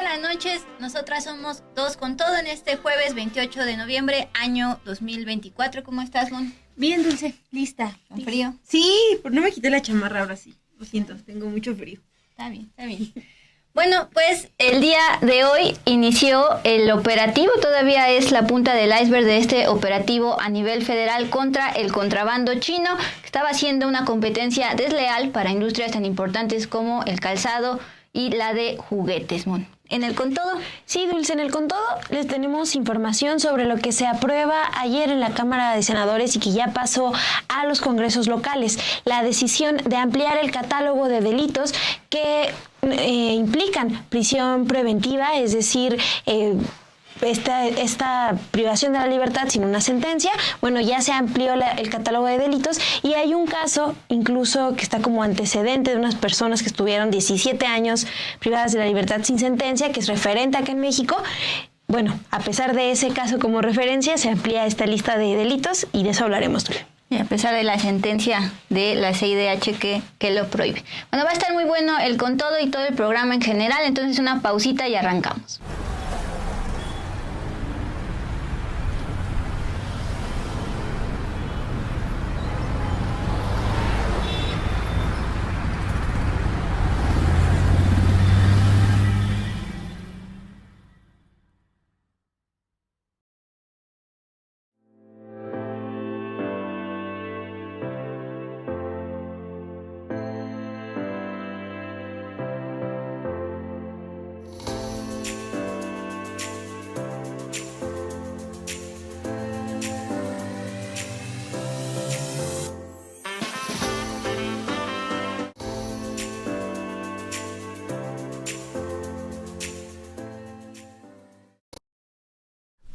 buenas noches. Nosotras somos Dos con Todo en este jueves 28 de noviembre, año 2024. ¿Cómo estás, Mon? Bien, Dulce, lista. ¿Con frío? Sí, pero no me quité la chamarra ahora sí. Lo siento, tengo mucho frío. Está bien, está bien. Bueno, pues el día de hoy inició el operativo, todavía es la punta del iceberg de este operativo a nivel federal contra el contrabando chino, que estaba haciendo una competencia desleal para industrias tan importantes como el calzado y la de juguetes, Mon. ¿En el Con Todo? Sí, Dulce, en el Con Todo les tenemos información sobre lo que se aprueba ayer en la Cámara de Senadores y que ya pasó a los congresos locales. La decisión de ampliar el catálogo de delitos que implican prisión preventiva, es decir, esta privación de la libertad sin una sentencia. Bueno, ya se amplió el catálogo de delitos y hay un caso incluso que está como antecedente de unas personas que estuvieron 17 años privadas de la libertad sin sentencia, que es referente acá en México. Bueno, a pesar de ese caso como referencia, se amplía esta lista de delitos y de eso hablaremos hoy. Y a pesar de la sentencia de la CIDH que lo prohíbe. Bueno, va a estar muy bueno el Con Todo y todo el programa en general, entonces una pausita y arrancamos.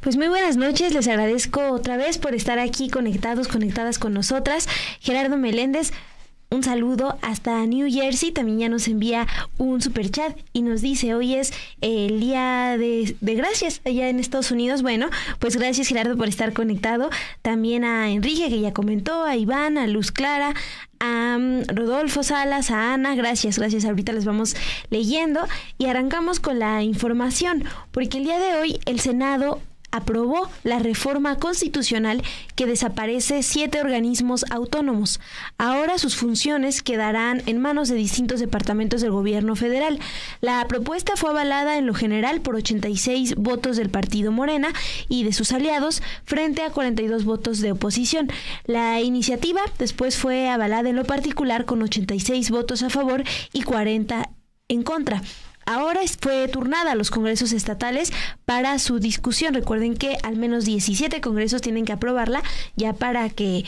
Pues muy buenas noches, les agradezco otra vez por estar aquí conectadas con nosotras. Gerardo Meléndez, un saludo hasta New Jersey, también ya nos envía un superchat y nos dice, hoy es el día de gracias allá en Estados Unidos. Bueno, pues gracias Gerardo por estar conectado, también a Enrique que ya comentó, a Iván, a Luz Clara, a Rodolfo Salas, a Ana, gracias, ahorita les vamos leyendo y arrancamos con la información, porque el día de hoy el Senado aprobó la reforma constitucional que desaparece 7 organismos autónomos. Ahora sus funciones quedarán en manos de distintos departamentos del gobierno federal. La propuesta fue avalada en lo general por 86 votos del partido Morena y de sus aliados frente a 42 votos de oposición. La iniciativa después fue avalada en lo particular con 86 votos a favor y 40 en contra. Ahora fue turnada a los congresos estatales para su discusión. Recuerden que al menos 17 congresos tienen que aprobarla ya para que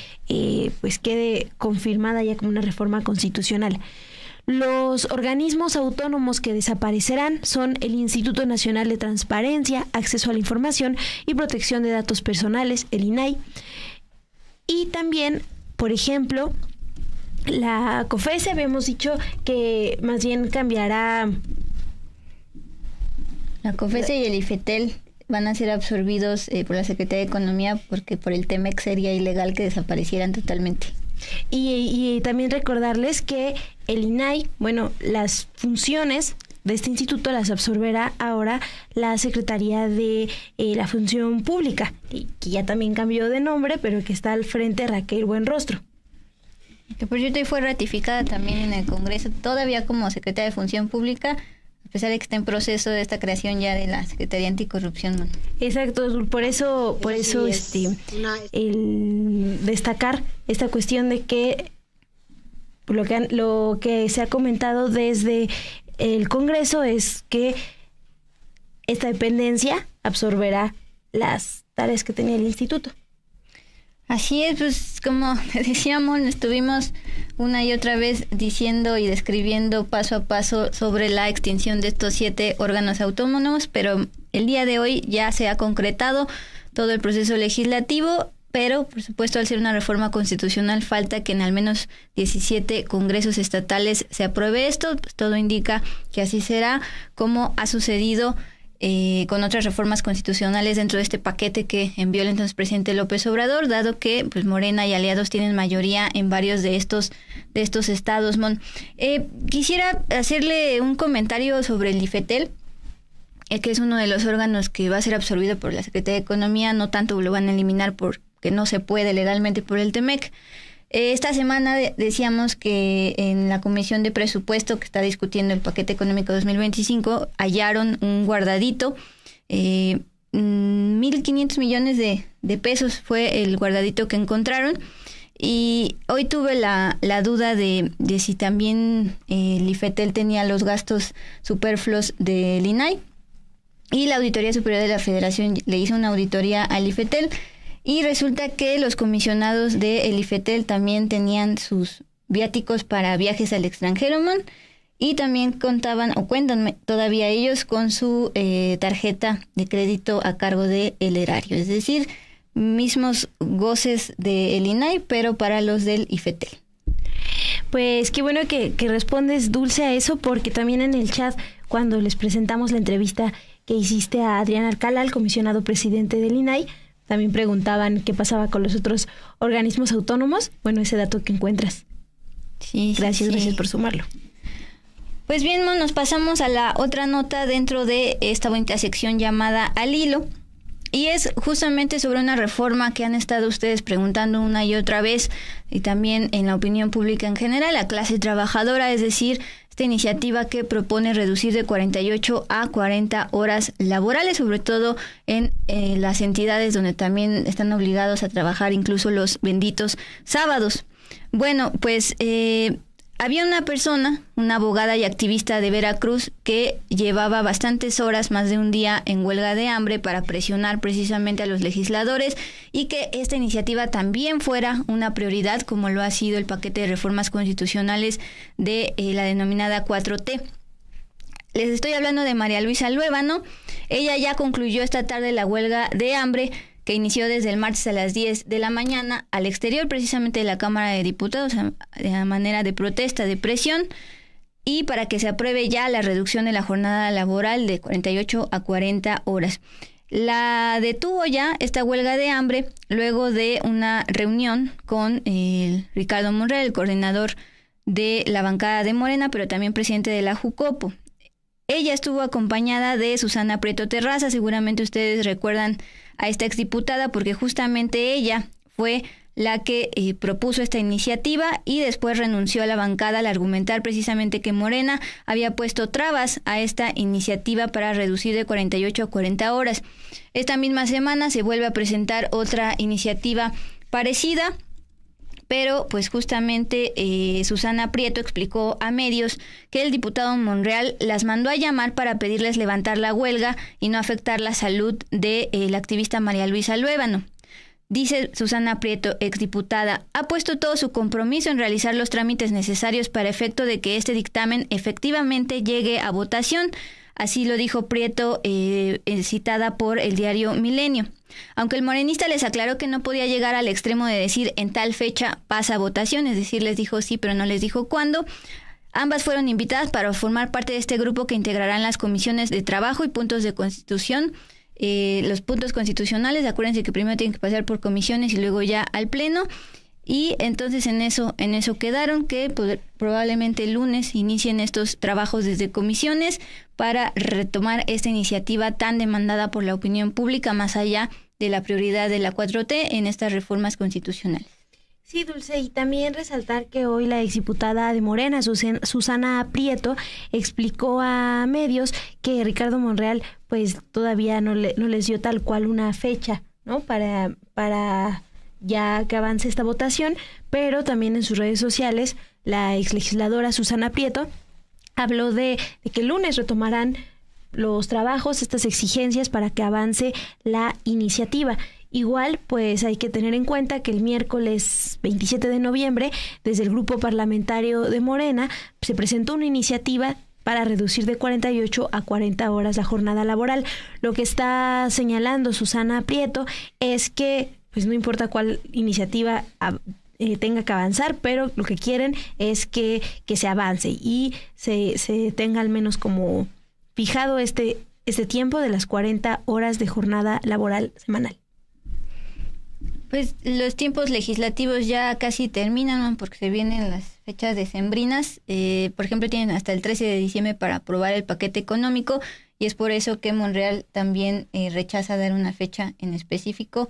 pues quede confirmada ya como una reforma constitucional. Los organismos autónomos que desaparecerán son el Instituto Nacional de Transparencia, Acceso a la Información y Protección de Datos Personales, el INAI. Y también, por ejemplo, la COFESE, habíamos dicho que más bien cambiará. La COFESE y el IFETEL van a ser absorbidos por la Secretaría de Economía porque por el TEMEC sería ilegal que desaparecieran totalmente. Y también recordarles que el INAI, bueno, las funciones de este instituto las absorberá ahora la Secretaría de la Función Pública, que ya también cambió de nombre, pero que está al frente Raquel Buenrostro. Que por cierto fue ratificada también en el Congreso, todavía como Secretaria de Función Pública, a pesar de que está en proceso de esta creación ya de la Secretaría Anticorrupción, ¿no? Exacto, por eso el destacar esta cuestión de que lo que se ha comentado desde el Congreso es que esta dependencia absorberá las tareas que tenía el instituto. Así es, pues como decíamos, estuvimos una y otra vez diciendo y describiendo paso a paso sobre la extinción de estos 7 órganos autónomos, pero el día de hoy ya se ha concretado todo el proceso legislativo, pero por supuesto al ser una reforma constitucional falta que en al menos 17 congresos estatales se apruebe esto, pues todo indica que así será, como ha sucedido con otras reformas constitucionales dentro de este paquete que envió el entonces presidente López Obrador, dado que pues Morena y aliados tienen mayoría en varios de estos estados. Quisiera hacerle un comentario sobre el IFETEL. que es uno de los órganos que va a ser absorbido por la Secretaría de Economía, no tanto lo van a eliminar porque no se puede legalmente por el TEMEC. Esta semana decíamos que en la Comisión de Presupuesto que está discutiendo el paquete económico 2025 hallaron un guardadito, 1.500 millones de pesos fue el guardadito que encontraron. Y hoy tuve la duda de si también el IFETEL tenía los gastos superfluos del INAI, y la Auditoría Superior de la Federación le hizo una auditoría al IFETEL y resulta que los comisionados del IFETEL también tenían sus viáticos para viajes al extranjero, y también contaban o cuentan todavía ellos con su tarjeta de crédito a cargo del erario, es decir, mismos goces del INAI, pero para los del IFETEL. Pues qué bueno que respondes, Dulce, a eso, porque también en el chat, cuando les presentamos la entrevista que hiciste a Adrián Alcalá, el comisionado presidente del INAI, también preguntaban qué pasaba con los otros organismos autónomos. Bueno, ese dato que encuentras. Sí, gracias por sumarlo. Pues bien, nos pasamos a la otra nota dentro de esta bonita sección llamada Al Hilo. Y es justamente sobre una reforma que han estado ustedes preguntando una y otra vez, y también en la opinión pública en general, la clase trabajadora, es decir, esta iniciativa que propone reducir de 48 a 40 horas laborales, sobre todo en las entidades donde también están obligados a trabajar incluso los benditos sábados. Bueno, pues había una persona, una abogada y activista de Veracruz, que llevaba bastantes horas, más de un día, en huelga de hambre para presionar precisamente a los legisladores y que esta iniciativa también fuera una prioridad, como lo ha sido el paquete de reformas constitucionales de la denominada 4T. Les estoy hablando de María Luisa Luébano. Ella ya concluyó esta tarde la huelga de hambre, que inició desde el martes a las 10 de la mañana al exterior precisamente de la Cámara de Diputados, a manera de protesta, de presión, y para que se apruebe ya la reducción de la jornada laboral de 48 a 40 horas. La detuvo ya esta huelga de hambre luego de una reunión con Ricardo Monreal, el coordinador de la bancada de Morena, pero también presidente de la Jucopo. Ella estuvo acompañada de Susana Prieto Terraza. Seguramente ustedes recuerdan a esta exdiputada porque justamente ella fue la que propuso esta iniciativa y después renunció a la bancada al argumentar precisamente que Morena había puesto trabas a esta iniciativa para reducir de 48 a 40 horas. Esta misma semana se vuelve a presentar otra iniciativa parecida, pero pues justamente Susana Prieto explicó a medios que el diputado Monreal las mandó a llamar para pedirles levantar la huelga y no afectar la salud de la activista María Luisa Luébano. Dice Susana Prieto, exdiputada, ha puesto todo su compromiso en realizar los trámites necesarios para efecto de que este dictamen efectivamente llegue a votación. Así lo dijo Prieto, citada por el diario Milenio. Aunque el morenista les aclaró que no podía llegar al extremo de decir en tal fecha pasa a votación, es decir, les dijo sí, pero no les dijo cuándo. Ambas fueron invitadas para formar parte de este grupo que integrarán las comisiones de trabajo y puntos de constitución. Los puntos constitucionales, acuérdense que primero tienen que pasar por comisiones y luego ya al pleno. Y entonces en eso quedaron, que probablemente el lunes inicien estos trabajos desde comisiones para retomar esta iniciativa tan demandada por la opinión pública, más allá de la prioridad de la 4T en estas reformas constitucionales. Sí, Dulce, y también resaltar que hoy la exdiputada de Morena, Susana Prieto, explicó a medios que Ricardo Monreal pues todavía no les dio tal cual una fecha, ¿no? Para ya que avance esta votación, pero también en sus redes sociales la exlegisladora Susana Prieto habló de que el lunes retomarán los trabajos, estas exigencias para que avance la iniciativa. Igual, pues hay que tener en cuenta que el miércoles 27 de noviembre, desde el grupo parlamentario de Morena, se presentó una iniciativa para reducir de 48 a 40 horas la jornada laboral. Lo que está señalando Susana Prieto es que pues no importa cuál iniciativa tenga que avanzar, pero lo que quieren es que se avance y se tenga al menos como fijado este tiempo de las 40 horas de jornada laboral semanal. Pues los tiempos legislativos ya casi terminan, ¿no? Porque se vienen las fechas decembrinas. Por ejemplo, tienen hasta el 13 de diciembre para aprobar el paquete económico y es por eso que Monreal también rechaza dar una fecha en específico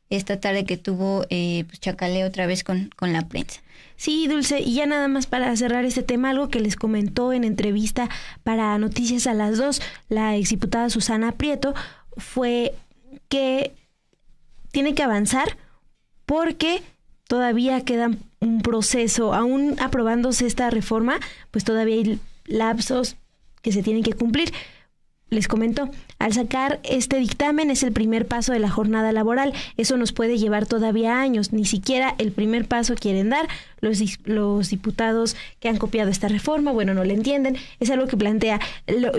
esta tarde que tuvo pues chacaleo otra vez con la prensa. Sí, Dulce, y ya nada más para cerrar este tema, algo que les comentó en entrevista para Noticias a las 2, la exdiputada Susana Prieto, fue que tiene que avanzar porque todavía queda un proceso, aún aprobándose esta reforma, pues todavía hay lapsos que se tienen que cumplir. Les comento, al sacar este dictamen es el primer paso de la jornada laboral. Eso nos puede llevar todavía años. Ni siquiera el primer paso quieren dar los diputados que han copiado esta reforma. Bueno, no le entienden. Es algo que plantea.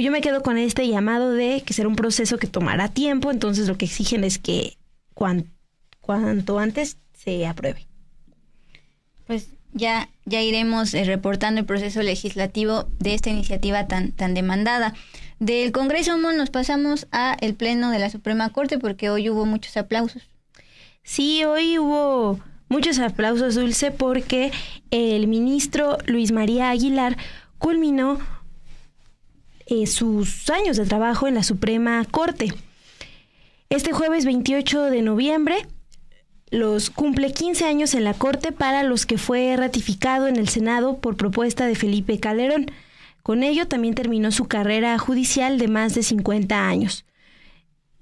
Yo me quedo con este llamado de que será un proceso que tomará tiempo. Entonces lo que exigen es que cuanto antes se apruebe. Pues ya iremos reportando el proceso legislativo de esta iniciativa tan demandada. Del Congreso nos pasamos a el Pleno de la Suprema Corte porque hoy hubo muchos aplausos. Sí, hoy hubo muchos aplausos, Dulce, porque el ministro Luis María Aguilar culminó sus años de trabajo en la Suprema Corte. Este jueves 28 de noviembre cumple 15 años en la Corte, para los que fue ratificado en el Senado por propuesta de Felipe Calderón. Con ello también terminó su carrera judicial de más de 50 años.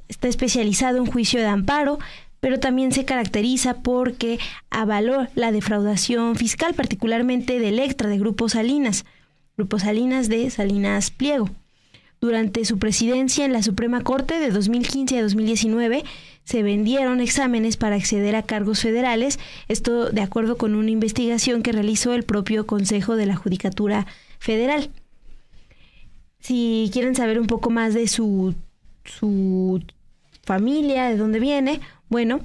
Está especializado en juicio de amparo, pero también se caracteriza porque avaló la defraudación fiscal, particularmente de Electra, de Grupo Salinas de Salinas Pliego. Durante su presidencia en la Suprema Corte de 2015 a 2019, se vendieron exámenes para acceder a cargos federales, esto de acuerdo con una investigación que realizó el propio Consejo de la Judicatura Federal. Si quieren saber un poco más de su familia, de dónde viene, bueno,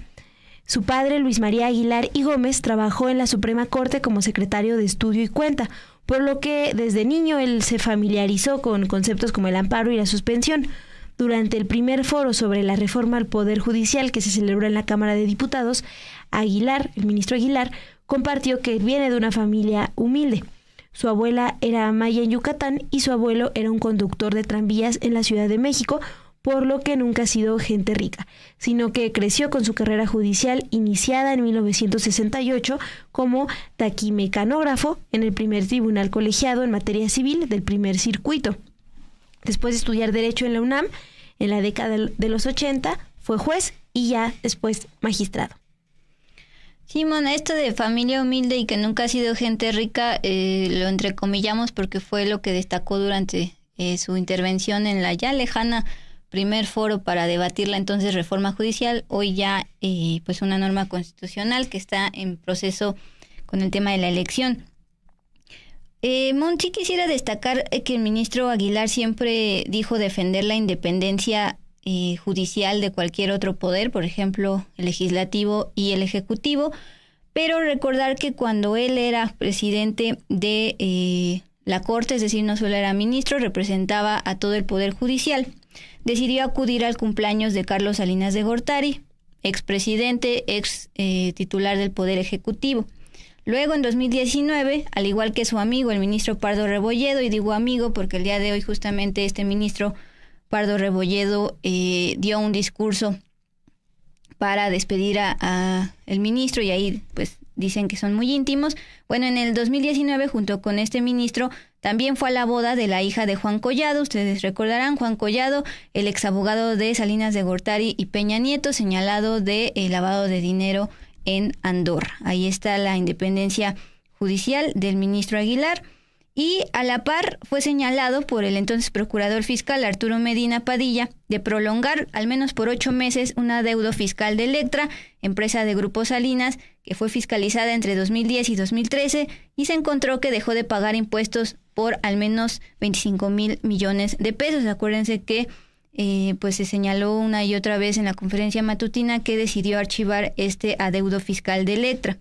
su padre, Luis María Aguilar y Gómez, trabajó en la Suprema Corte como secretario de Estudio y Cuenta, por lo que desde niño él se familiarizó con conceptos como el amparo y la suspensión. Durante el primer foro sobre la reforma al Poder Judicial que se celebró en la Cámara de Diputados, el ministro Aguilar, compartió que viene de una familia humilde. Su abuela era maya en Yucatán y su abuelo era un conductor de tranvías en la Ciudad de México, por lo que nunca ha sido gente rica, sino que creció con su carrera judicial iniciada en 1968 como taquimecanógrafo en el primer tribunal colegiado en materia civil del primer circuito. Después de estudiar Derecho en la UNAM, en la década de los 80, fue juez y ya después magistrado. Simón, esto de familia humilde y que nunca ha sido gente rica, lo entrecomillamos porque fue lo que destacó durante su intervención en la ya lejana primer foro para debatir la entonces reforma judicial, hoy ya pues una norma constitucional que está en proceso con el tema de la elección. Monchi, quisiera destacar que el ministro Aguilar siempre dijo defender la independencia judicial de cualquier otro poder, por ejemplo, el legislativo y el ejecutivo, pero recordar que cuando él era presidente de la Corte, es decir, no solo era ministro, representaba a todo el poder judicial. Decidió acudir al cumpleaños de Carlos Salinas de Gortari, expresidente, titular del Poder Ejecutivo. Luego, en 2019, al igual que su amigo, el ministro Pardo Rebolledo, y digo amigo porque el día de hoy justamente este ministro Pardo Rebolledo dio un discurso para despedir a el ministro, y ahí pues dicen que son muy íntimos. Bueno, en el 2019, junto con este ministro, también fue a la boda de la hija de Juan Collado. Ustedes recordarán, Juan Collado, el exabogado de Salinas de Gortari y Peña Nieto, señalado de lavado de dinero en Andorra. Ahí está la independencia judicial del ministro Aguilar. Y a la par fue señalado por el entonces procurador fiscal Arturo Medina Padilla de prolongar al menos por 8 meses un adeudo fiscal de Electra, empresa de Grupo Salinas, que fue fiscalizada entre 2010 y 2013 y se encontró que dejó de pagar impuestos por al menos 25,000 millones de pesos. Acuérdense que pues se señaló una y otra vez en la conferencia matutina que decidió archivar este adeudo fiscal de Electra.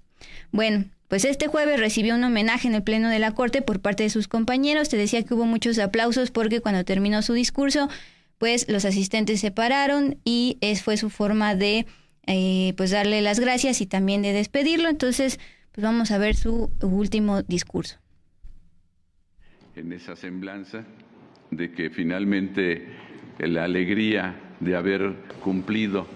Bueno, pues este jueves recibió un homenaje en el Pleno de la Corte por parte de sus compañeros. Te decía que hubo muchos aplausos porque cuando terminó su discurso, pues los asistentes se pararon y fue su forma de pues darle las gracias y también de despedirlo. Entonces, pues vamos a ver su último discurso. En esa semblanza de que finalmente la alegría de haber cumplido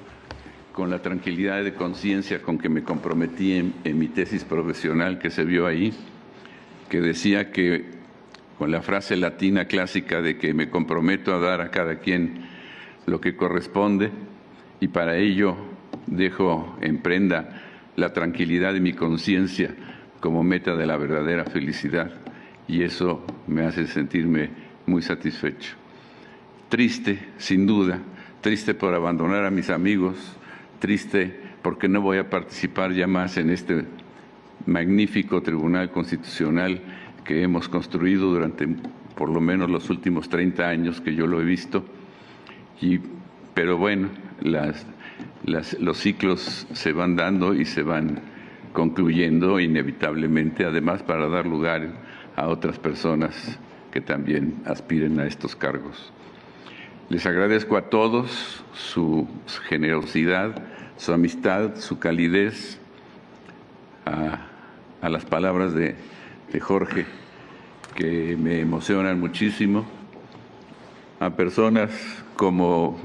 con la tranquilidad de conciencia con que me comprometí en mi tesis profesional que se vio ahí, que decía que con la frase latina clásica de que me comprometo a dar a cada quien lo que corresponde y para ello dejo en prenda la tranquilidad de mi conciencia como meta de la verdadera felicidad, y eso me hace sentirme muy satisfecho. Triste, sin duda, triste por abandonar a mis amigos, triste porque no voy a participar ya más en este magnífico Tribunal Constitucional que hemos construido durante por lo menos los últimos 30 años que yo lo he visto. Pero bueno, los ciclos se van dando y se van concluyendo inevitablemente, además para dar lugar a otras personas que también aspiren a estos cargos. Les agradezco a todos su generosidad, su amistad, su calidez, a las palabras de Jorge, que me emocionan muchísimo, a personas como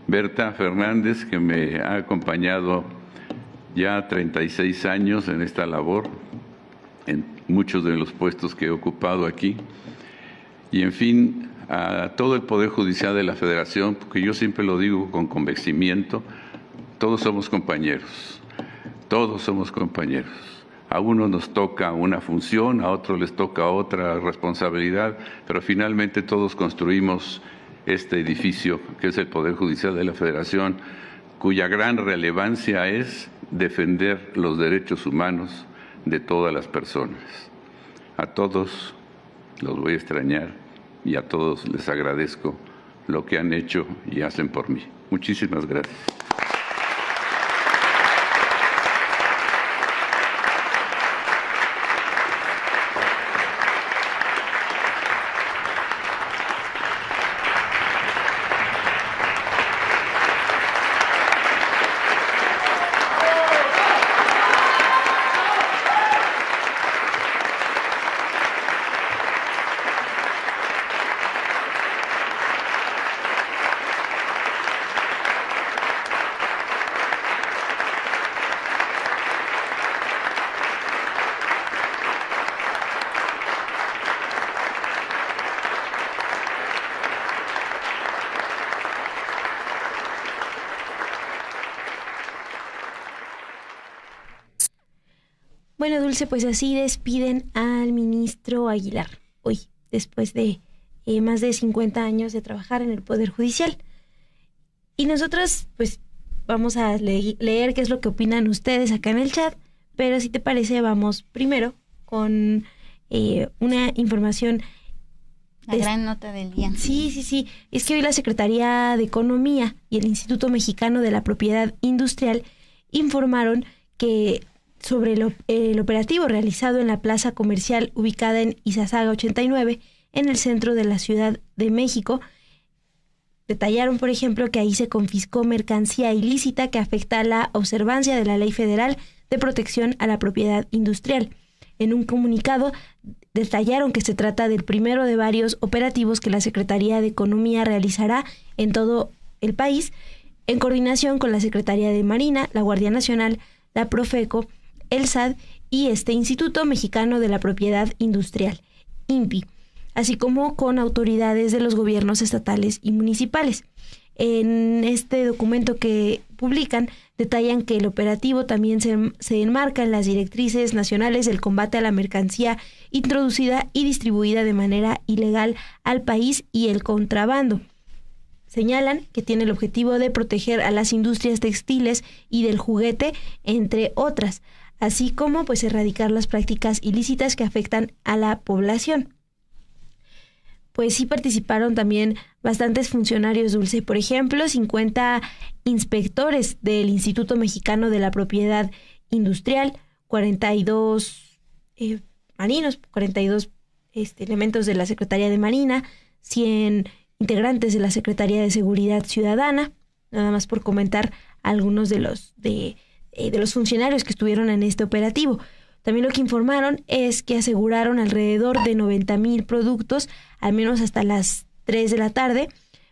Berta Fernández, que me ha acompañado ya 36 años en esta labor, en muchos de los puestos que he ocupado aquí, y en fin, a todo el Poder Judicial de la Federación, porque yo siempre lo digo con convencimiento, todos somos compañeros, todos somos compañeros. A uno nos toca una función, a otros les toca otra responsabilidad, pero finalmente todos construimos este edificio que es el Poder Judicial de la Federación, cuya gran relevancia es defender los derechos humanos de todas las personas. A todos los voy a extrañar y a todos les agradezco lo que han hecho y hacen por mí. Muchísimas gracias. Bueno, Dulce, pues así despiden al ministro Aguilar hoy, después de más de 50 años de trabajar en el Poder Judicial. Y nosotros, pues, vamos a leer qué es lo que opinan ustedes acá en el chat, pero si te parece, vamos primero con una información. La gran nota del día. Sí. Es que hoy la Secretaría de Economía y el Instituto Mexicano de la Propiedad Industrial informaron que sobre el operativo realizado en la plaza comercial ubicada en Izazaga 89, en el centro de la Ciudad de México. Detallaron, por ejemplo, que ahí se confiscó mercancía ilícita que afecta a la observancia de la Ley Federal de Protección a la Propiedad Industrial. En un comunicado detallaron que se trata del primero de varios operativos que la Secretaría de Economía realizará en todo el país, en coordinación con la Secretaría de Marina, la Guardia Nacional, la Profeco, el SAT y este Instituto Mexicano de la Propiedad Industrial, INPI, así como con autoridades de los gobiernos estatales y municipales. En este documento que publican, detallan que el operativo también se enmarca en las directrices nacionales del combate a la mercancía introducida y distribuida de manera ilegal al país y el contrabando. Señalan que tiene el objetivo de proteger a las industrias textiles y del juguete, entre otras, así como pues erradicar las prácticas ilícitas que afectan a la población. Pues sí participaron también bastantes funcionarios, Dulce. Por ejemplo, 50 inspectores del Instituto Mexicano de la Propiedad Industrial, 42 marinos, 42 elementos de la Secretaría de Marina, 100 integrantes de la Secretaría de Seguridad Ciudadana, nada más por comentar algunos de los funcionarios que estuvieron en este operativo. También lo que informaron es que aseguraron alrededor de 90,000 productos, al menos hasta las 3 de la tarde,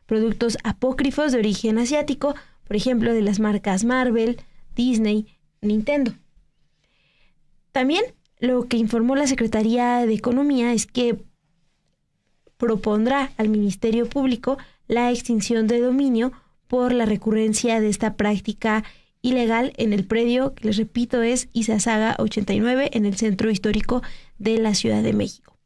productos apócrifos de origen asiático, por ejemplo, de las marcas Marvel, Disney, Nintendo. También lo que informó la Secretaría de Economía es que propondrá al Ministerio Público la extinción de dominio por la recurrencia de esta práctica ilegal en el predio, que les repito es Izazaga 89, en el centro histórico de la Ciudad de México.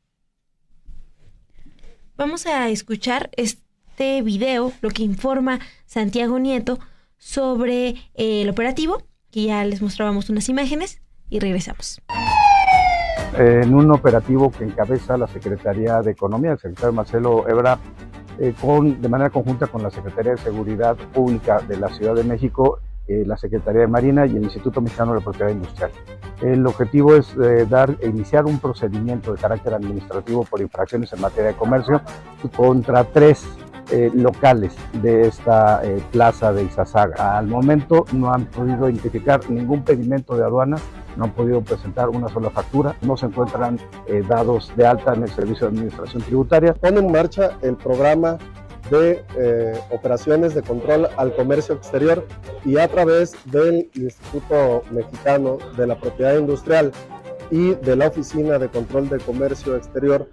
Vamos a escuchar este video, lo que informa Santiago Nieto sobre el operativo, que ya les mostrábamos unas imágenes, y regresamos. En un operativo que encabeza la Secretaría de Economía, el secretario Marcelo Ebrard, de manera conjunta con la Secretaría de Seguridad Pública de la Ciudad de México, la Secretaría de Marina y el Instituto Mexicano de la Propiedad Industrial. El objetivo es iniciar un procedimiento de carácter administrativo por infracciones en materia de comercio contra 3 locales de esta plaza de Izazaga. Al momento no han podido identificar ningún pedimento de aduanas, no han podido presentar una sola factura, no se encuentran dados de alta en el Servicio de Administración Tributaria. Pone en marcha el programa de operaciones de control al comercio exterior y a través del Instituto Mexicano de la Propiedad Industrial y de la Oficina de Control de Comercio Exterior,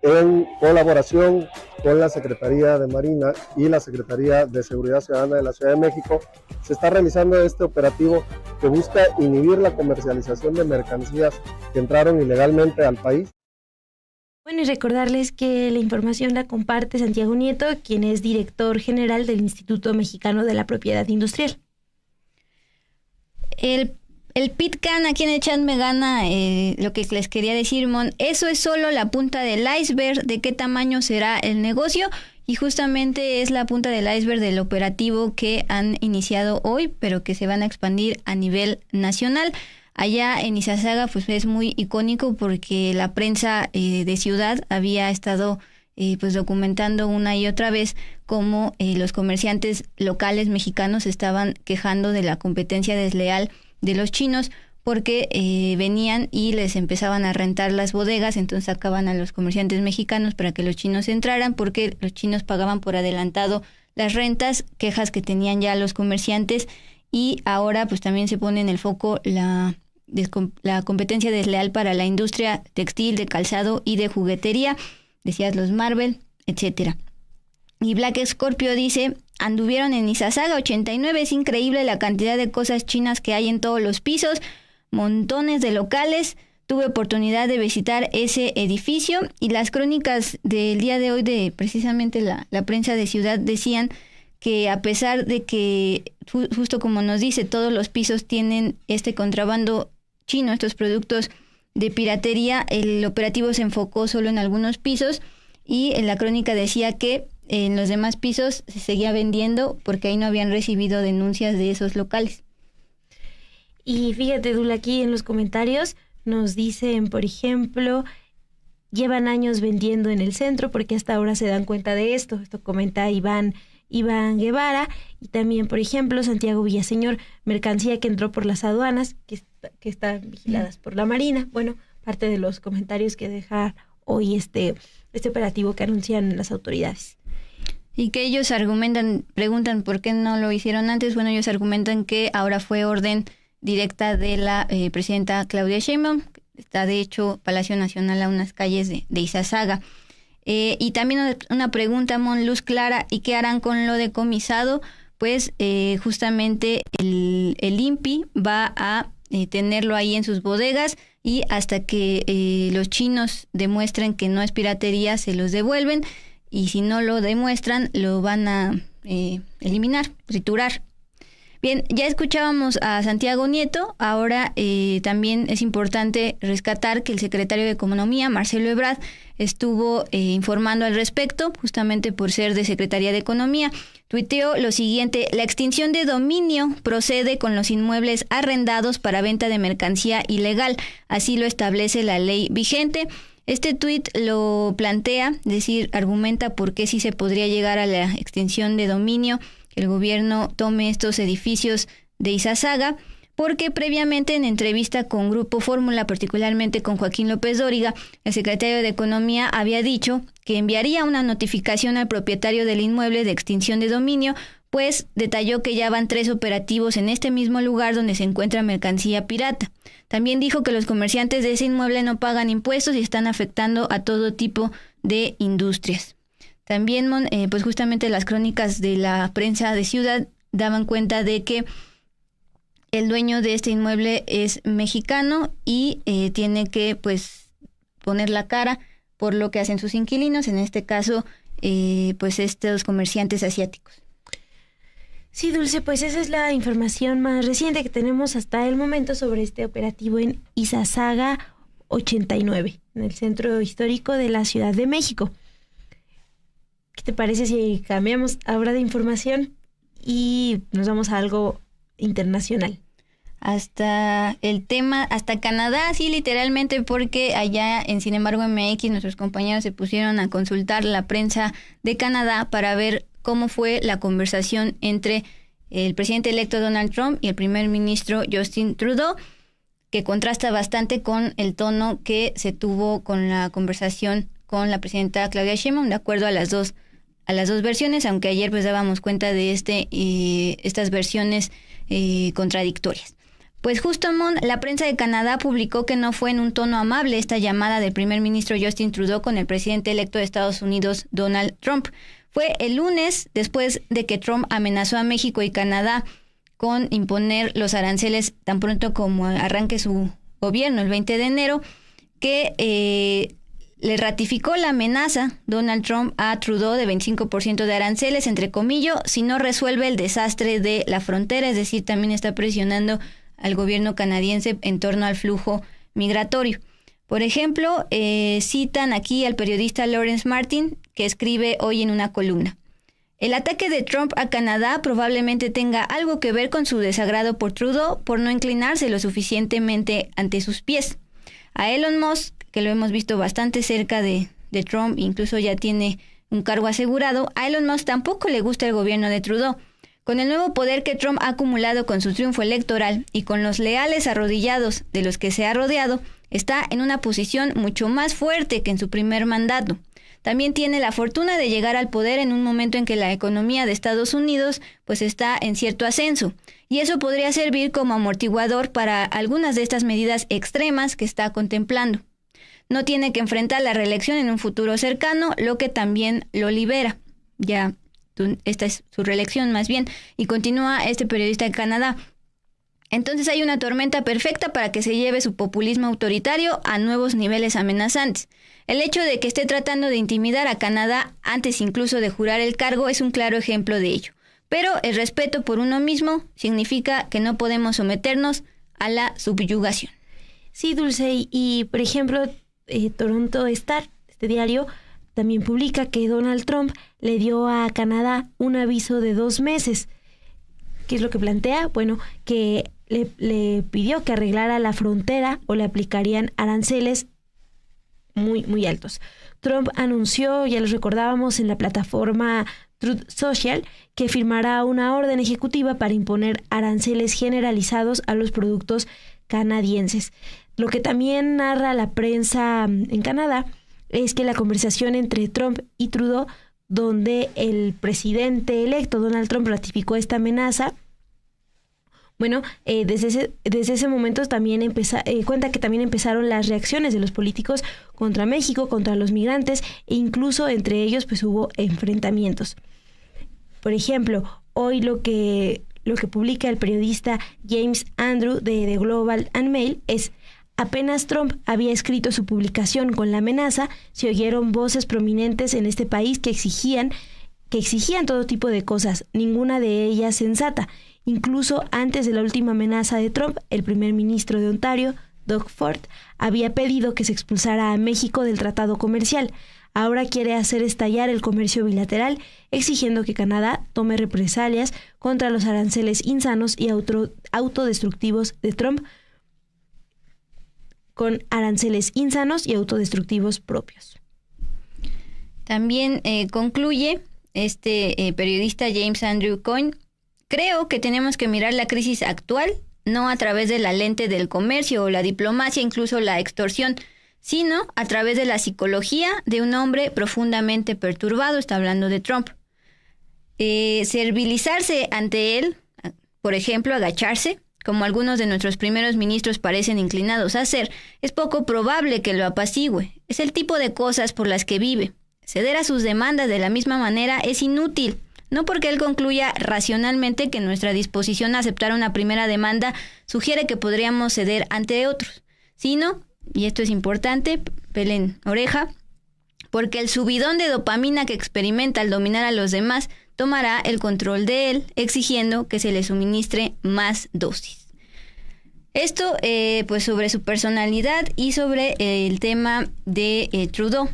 en colaboración con la Secretaría de Marina y la Secretaría de Seguridad Ciudadana de la Ciudad de México, se está realizando este operativo que busca inhibir la comercialización de mercancías que entraron ilegalmente al país. Bueno, y recordarles que la información la comparte Santiago Nieto, quien es director general del Instituto Mexicano de la Propiedad Industrial. El PITCAN aquí en el chat me gana lo que les quería decir, Mon. Eso es solo la punta del iceberg de qué tamaño será el negocio, y justamente es la punta del iceberg del operativo que han iniciado hoy, pero que se van a expandir a nivel nacional. Allá en Izazaga pues es muy icónico porque la prensa de ciudad había estado pues documentando una y otra vez cómo los comerciantes locales mexicanos estaban quejando de la competencia desleal de los chinos, porque venían y les empezaban a rentar las bodegas, entonces sacaban a los comerciantes mexicanos para que los chinos entraran, porque los chinos pagaban por adelantado las rentas, quejas que tenían ya los comerciantes, y ahora pues también se pone en el foco la competencia desleal para la industria textil, de calzado y de juguetería, decías los Marvel, etcétera. Y Black Scorpio dice: anduvieron en Izazaga 89, es increíble la cantidad de cosas chinas que hay en todos los pisos, montones de locales. Tuve oportunidad de visitar ese edificio, y las crónicas del día de hoy de precisamente la prensa de ciudad decían que a pesar de que, justo como nos dice, todos los pisos tienen este contrabando chino, estos productos de piratería, el operativo se enfocó solo en algunos pisos, y en la crónica decía que en los demás pisos se seguía vendiendo porque ahí no habían recibido denuncias de esos locales. Y fíjate, Dula, aquí en los comentarios nos dicen, por ejemplo, llevan años vendiendo en el centro porque hasta ahora se dan cuenta de esto. Esto comenta Iván Guevara. Y también, por ejemplo, Santiago Villaseñor, mercancía que entró por las aduanas, que están vigiladas por la Marina. Bueno, parte de los comentarios que deja hoy este operativo que anuncian las autoridades. Y que ellos preguntan por qué no lo hicieron antes. Bueno, ellos argumentan que ahora fue orden directa de la presidenta Claudia Sheinbaum. Está de hecho Palacio Nacional a unas calles de Izazaga. Y también una pregunta, Mon Luz Clara: ¿y qué harán con lo decomisado? Pues justamente el INPI va a tenerlo ahí en sus bodegas, y hasta que los chinos demuestren que no es piratería se los devuelven, y si no lo demuestran lo van a eliminar, triturar. Bien, ya escuchábamos a Santiago Nieto. Ahora también es importante rescatar que el secretario de Economía, Marcelo Ebrard, estuvo informando al respecto, justamente por ser de Secretaría de Economía. Tuiteó lo siguiente: la extinción de dominio procede con los inmuebles arrendados para venta de mercancía ilegal, así lo establece la ley vigente. Este tuit lo plantea, es decir, argumenta por qué sí se podría llegar a la extinción de dominio que el gobierno tome estos edificios de Izazaga, porque previamente en entrevista con Grupo Fórmula, particularmente con Joaquín López Dóriga, el secretario de Economía había dicho que enviaría una notificación al propietario del inmueble de extinción de dominio, pues detalló que ya van 3 operativos en este mismo lugar donde se encuentra mercancía pirata. También dijo que los comerciantes de ese inmueble no pagan impuestos y están afectando a todo tipo de industrias. También, pues justamente las crónicas de la prensa de Ciudad daban cuenta de que el dueño de este inmueble es mexicano y tiene que pues poner la cara por lo que hacen sus inquilinos, en este caso pues estos comerciantes asiáticos. Sí, Dulce, pues esa es la información más reciente que tenemos hasta el momento sobre este operativo en Izazaga 89, en el centro histórico de la Ciudad de México. ¿Qué te parece si cambiamos ahora de información y nos vamos a algo internacional? Hasta el tema, hasta Canadá, sí, literalmente, porque allá en Sin embargo MX nuestros compañeros se pusieron a consultar la prensa de Canadá para ver cómo fue la conversación entre el presidente electo Donald Trump y el primer ministro Justin Trudeau, que contrasta bastante con el tono que se tuvo con la conversación con la presidenta Claudia Sheinbaum, de acuerdo a las dos versiones, aunque ayer pues dábamos cuenta de estas versiones contradictorias. Pues justo, la prensa de Canadá publicó que no fue en un tono amable esta llamada del primer ministro Justin Trudeau con el presidente electo de Estados Unidos, Donald Trump. Fue el lunes, después de que Trump amenazó a México y Canadá con imponer los aranceles tan pronto como arranque su gobierno, el 20 de enero, que le ratificó la amenaza Donald Trump a Trudeau de 25% de aranceles, entre comillas, si no resuelve el desastre de la frontera, es decir, también está presionando al gobierno canadiense en torno al flujo migratorio. Por ejemplo, citan aquí al periodista Lawrence Martin, que escribe hoy en una columna: el ataque de Trump a Canadá probablemente tenga algo que ver con su desagrado por Trudeau por no inclinarse lo suficientemente ante sus pies. A Elon Musk, que lo hemos visto bastante cerca de Trump, incluso ya tiene un cargo asegurado, a Elon Musk tampoco le gusta el gobierno de Trudeau. Con el nuevo poder que Trump ha acumulado con su triunfo electoral y con los leales arrodillados de los que se ha rodeado, está en una posición mucho más fuerte que en su primer mandato. También tiene la fortuna de llegar al poder en un momento en que la economía de Estados Unidos pues está en cierto ascenso, y eso podría servir como amortiguador para algunas de estas medidas extremas que está contemplando. No tiene que enfrentar la reelección en un futuro cercano, lo que también lo libera. Ya, esta es su reelección más bien, y continúa este periodista de Canadá. Entonces hay una tormenta perfecta para que se lleve su populismo autoritario a nuevos niveles amenazantes. El hecho de que esté tratando de intimidar a Canadá antes incluso de jurar el cargo es un claro ejemplo de ello. Pero el respeto por uno mismo significa que no podemos someternos a la subyugación. Sí, Dulce, y por ejemplo, Toronto Star, este diario, también publica que Donald Trump le dio a Canadá un aviso de 2 meses. ¿Qué es lo que plantea? Bueno, que le pidió que arreglara la frontera o le aplicarían aranceles muy, muy altos. Trump anunció, ya los recordábamos, en la plataforma Truth Social, que firmará una orden ejecutiva para imponer aranceles generalizados a los productos canadienses. Lo que también narra la prensa en Canadá es que la conversación entre Trump y Trudeau, donde el presidente electo Donald Trump ratificó esta amenaza, bueno, desde ese momento también cuenta que también empezaron las reacciones de los políticos contra México, contra los migrantes, e incluso entre ellos pues hubo enfrentamientos. Por ejemplo, hoy lo que publica el periodista James Andrew de The Globe and Mail es: apenas Trump había escrito su publicación con la amenaza, se oyeron voces prominentes en este país que exigían todo tipo de cosas, ninguna de ellas sensata. Incluso antes de la última amenaza de Trump, el primer ministro de Ontario, Doug Ford, había pedido que se expulsara a México del tratado comercial. Ahora quiere hacer estallar el comercio bilateral, exigiendo que Canadá tome represalias contra los aranceles insanos y autodestructivos de Trump, con aranceles insanos y autodestructivos propios. También concluye periodista James Andrew Coyne, creo que tenemos que mirar la crisis actual no a través de la lente del comercio o la diplomacia, incluso la extorsión, sino a través de la psicología de un hombre profundamente perturbado. Está hablando de Trump. Servilizarse ante él, por ejemplo, agacharse, como algunos de nuestros primeros ministros parecen inclinados a hacer, es poco probable que lo apacigüe. Es el tipo de cosas por las que vive. Ceder a sus demandas de la misma manera es inútil, no porque él concluya racionalmente que nuestra disposición a aceptar una primera demanda sugiere que podríamos ceder ante otros, sino, y esto es importante, pelen oreja, porque el subidón de dopamina que experimenta al dominar a los demás tomará el control de él, exigiendo que se le suministre más dosis. Esto pues sobre su personalidad y sobre el tema de Trudeau.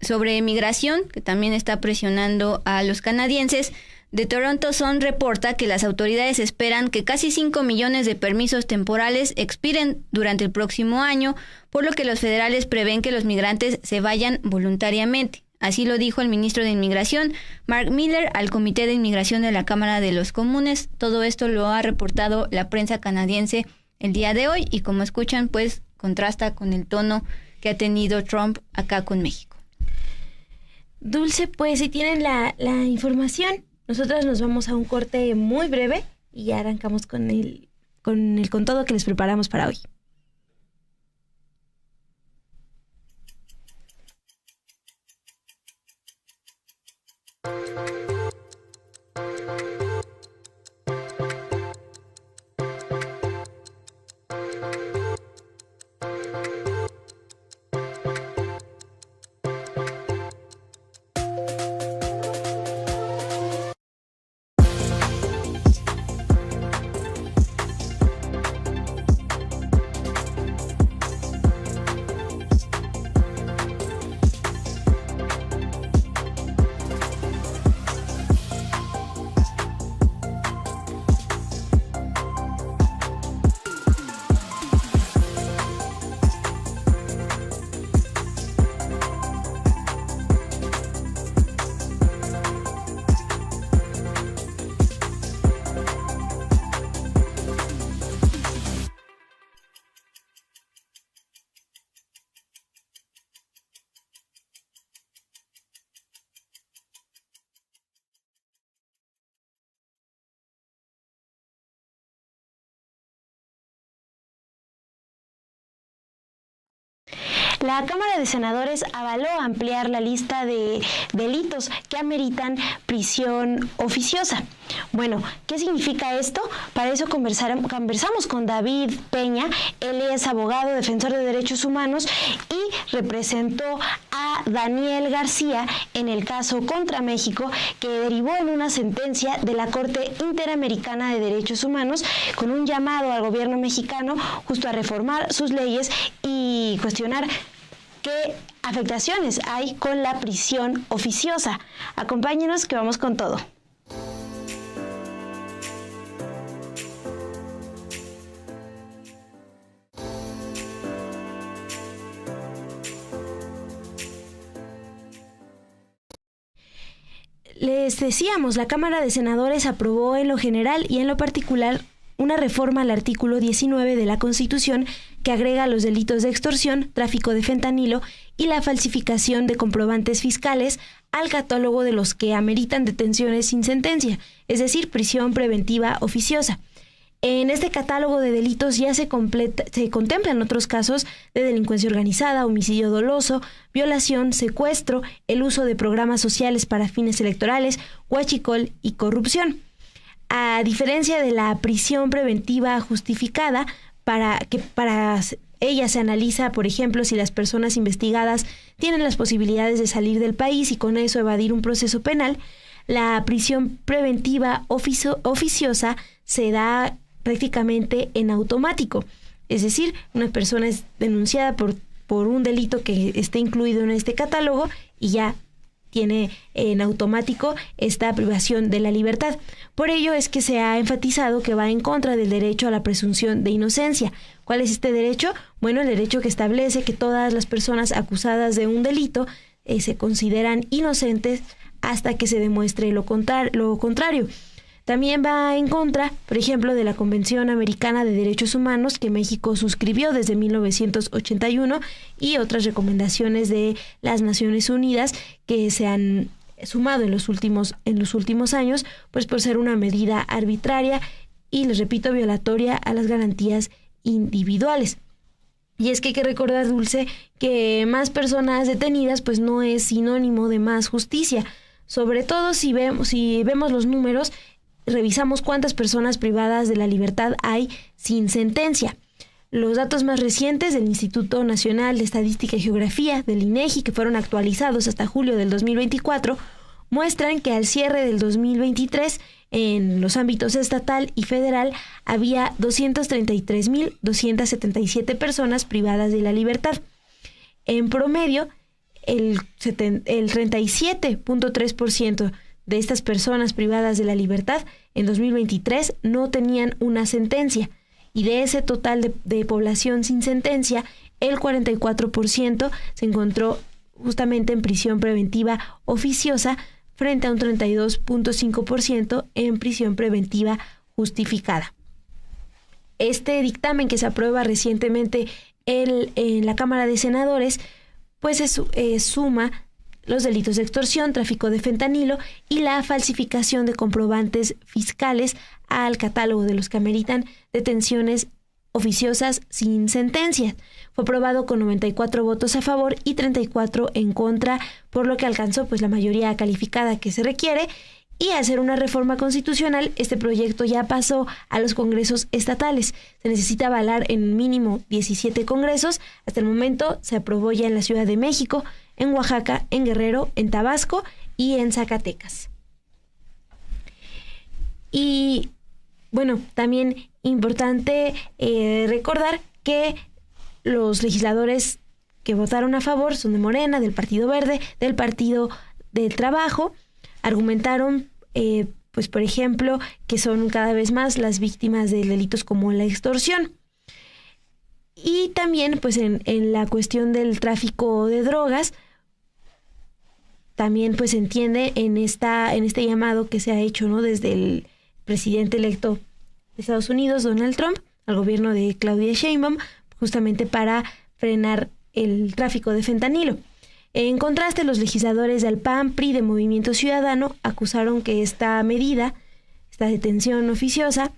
Sobre migración, que también está presionando a los canadienses, The Toronto Sun reporta que las autoridades esperan que casi 5 millones de permisos temporales expiren durante el próximo año, por lo que los federales prevén que los migrantes se vayan voluntariamente. Así lo dijo el ministro de Inmigración, Mark Miller, al Comité de Inmigración de la Cámara de los Comunes. Todo esto lo ha reportado la prensa canadiense el día de hoy y, como escuchan, pues contrasta con el tono que ha tenido Trump acá con México. Dulce, pues si tienen la información, nosotras nos vamos a un corte muy breve y ya arrancamos con todo que les preparamos para hoy. La Cámara de Senadores avaló ampliar la lista de delitos que ameritan prisión oficiosa. Bueno, ¿qué significa esto? Para eso conversamos con David Peña. Él es abogado, defensor de derechos humanos y representó a Daniel García en el caso contra México, que derivó en una sentencia de la Corte Interamericana de Derechos Humanos con un llamado al gobierno mexicano justo a reformar sus leyes y cuestionar qué afectaciones hay con la prisión oficiosa. Acompáñenos que vamos con todo. Les decíamos, la Cámara de Senadores aprobó en lo general y en lo particular una reforma al artículo 19 de la Constitución que agrega los delitos de extorsión, tráfico de fentanilo y la falsificación de comprobantes fiscales al catálogo de los que ameritan detenciones sin sentencia, es decir, prisión preventiva oficiosa. En este catálogo de delitos ya se contemplan otros casos de delincuencia organizada, homicidio doloso, violación, secuestro, el uso de programas sociales para fines electorales, huachicol y corrupción. A diferencia de la prisión preventiva justificada, para ella se analiza, por ejemplo, si las personas investigadas tienen las posibilidades de salir del país y con eso evadir un proceso penal, la prisión preventiva oficiosa se da prácticamente en automático. Es decir, una persona es denunciada por un delito que esté incluido en este catálogo y ya tiene en automático esta privación de la libertad. Por ello es que se ha enfatizado que va en contra del derecho a la presunción de inocencia. ¿Cuál es este derecho? Bueno, el derecho que establece que todas las personas acusadas de un delito se consideran inocentes hasta que se demuestre lo contrario. También va en contra, por ejemplo, de la Convención Americana de Derechos Humanos que México suscribió desde 1981 y otras recomendaciones de las Naciones Unidas que se han sumado en los últimos años, pues por ser una medida arbitraria y, les repito, violatoria a las garantías individuales. Y es que hay que recordar, Dulce, que más personas detenidas pues no es sinónimo de más justicia, sobre todo si vemos los números, revisamos cuántas personas privadas de la libertad hay sin sentencia. Los datos más recientes del Instituto Nacional de Estadística y Geografía, del INEGI, que fueron actualizados hasta julio del 2024, muestran que al cierre del 2023, en los ámbitos estatal y federal, había 233.277 personas privadas de la libertad. En promedio, el 37.3% de estas personas privadas de la libertad en 2023 no tenían una sentencia, y de ese total de población sin sentencia, el 44% se encontró justamente en prisión preventiva oficiosa, frente a un 32.5% en prisión preventiva justificada. Este dictamen que se aprueba recientemente en la Cámara de Senadores, pues suma los delitos de extorsión, tráfico de fentanilo y la falsificación de comprobantes fiscales al catálogo de los que ameritan detenciones oficiosas sin sentencia. Fue aprobado con 94 votos a favor y 34 en contra, por lo que alcanzó pues la mayoría calificada que se requiere. Y al ser una reforma constitucional, este proyecto ya pasó a los congresos estatales. Se necesita avalar en mínimo 17 congresos. Hasta el momento se aprobó ya en la Ciudad de México, en Oaxaca, en Guerrero, en Tabasco y en Zacatecas. Y bueno, también importante recordar que los legisladores que votaron a favor son de Morena, del Partido Verde, del Partido del Trabajo. Argumentaron, pues por ejemplo, que son cada vez más las víctimas de delitos como la extorsión. Y también, pues en la cuestión del tráfico de drogas, también pues se entiende en este llamado que se ha hecho, ¿no?, desde el presidente electo de Estados Unidos, Donald Trump, al gobierno de Claudia Sheinbaum, justamente para frenar el tráfico de fentanilo. En contraste, los legisladores del PAN, PRI, de Movimiento Ciudadano, acusaron que esta medida, esta detención oficiosa,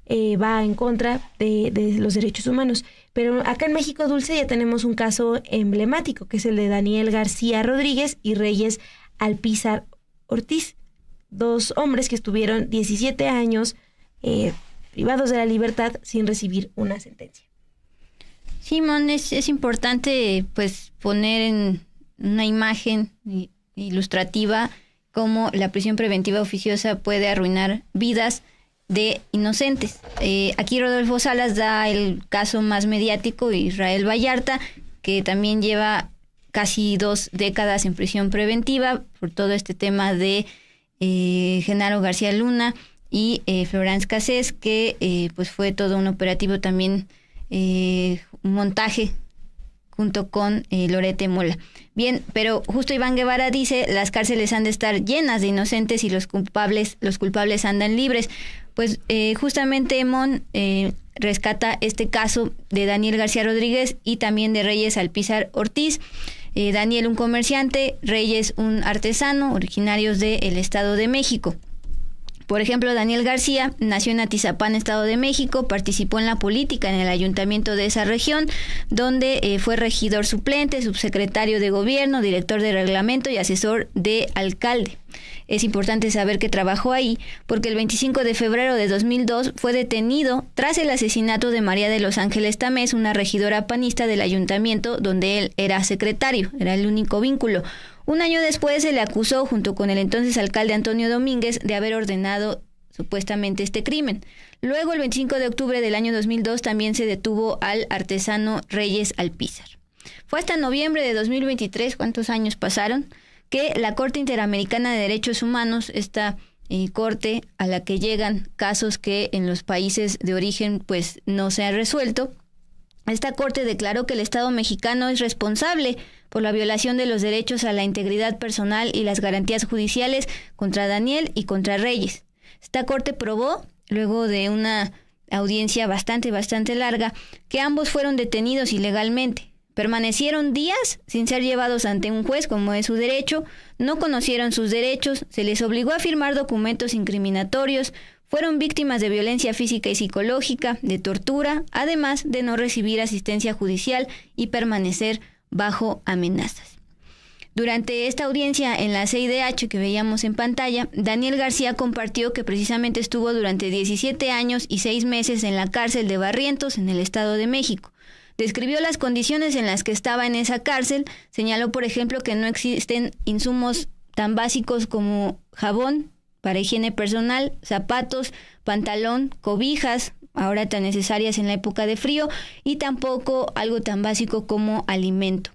va en contra de los derechos humanos. Pero acá en México, Dulce, ya tenemos un caso emblemático, que es el de Daniel García Rodríguez y Reyes Alpizar Ortiz, dos hombres que estuvieron 17 años privados de la libertad sin recibir una sentencia. Simón, es importante pues poner en una imagen ilustrativa cómo la prisión preventiva oficiosa puede arruinar vidas de inocentes. Aquí Rodolfo Salas da el caso más mediático, Israel Vallarta, que también lleva casi 2 décadas en prisión preventiva por todo este tema de Genaro García Luna y Florence Cassés, que pues fue todo un operativo también, un montaje junto con Lorete Mola. Bien, pero justo Iván Guevara dice, las cárceles han de estar llenas de inocentes y los culpables andan libres. Pues justamente Mon rescata este caso de Daniel García Rodríguez y también de Reyes Alpizar Ortiz. Daniel, un comerciante, Reyes, un artesano, originarios del Estado de México. Por ejemplo, Daniel García nació en Atizapán, Estado de México, participó en la política en el ayuntamiento de esa región, donde fue regidor suplente, subsecretario de gobierno, director de reglamento y asesor de alcalde. Es importante saber que trabajó ahí porque el 25 de febrero de 2002 fue detenido tras el asesinato de María de los Ángeles Tamés, una regidora panista del ayuntamiento donde él era secretario, era el único vínculo. Un año después se le acusó, junto con el entonces alcalde Antonio Domínguez, de haber ordenado supuestamente este crimen. Luego, el 25 de octubre del año 2002, también se detuvo al artesano Reyes Alpizar. Fue hasta noviembre de 2023, ¿cuántos años pasaron?, que la Corte Interamericana de Derechos Humanos, esta corte a la que llegan casos que en los países de origen pues no se han resuelto, esta corte declaró que el Estado mexicano es responsable por la violación de los derechos a la integridad personal y las garantías judiciales contra Daniel y contra Reyes. Esta corte probó, luego de una audiencia bastante larga, que ambos fueron detenidos ilegalmente. Permanecieron días sin ser llevados ante un juez, como es su derecho, no conocieron sus derechos, se les obligó a firmar documentos incriminatorios, fueron víctimas de violencia física y psicológica, de tortura, además de no recibir asistencia judicial y permanecer bajo amenazas. Durante esta audiencia en la CIDH que veíamos en pantalla, Daniel García compartió que precisamente estuvo durante 17 años y 6 meses en la cárcel de Barrientos, en el Estado de México. Describió las condiciones en las que estaba en esa cárcel, señaló, por ejemplo, que no existen insumos tan básicos como jabón para higiene personal, zapatos, pantalón, cobijas, ahora tan necesarias en la época de frío, y tampoco algo tan básico como alimento.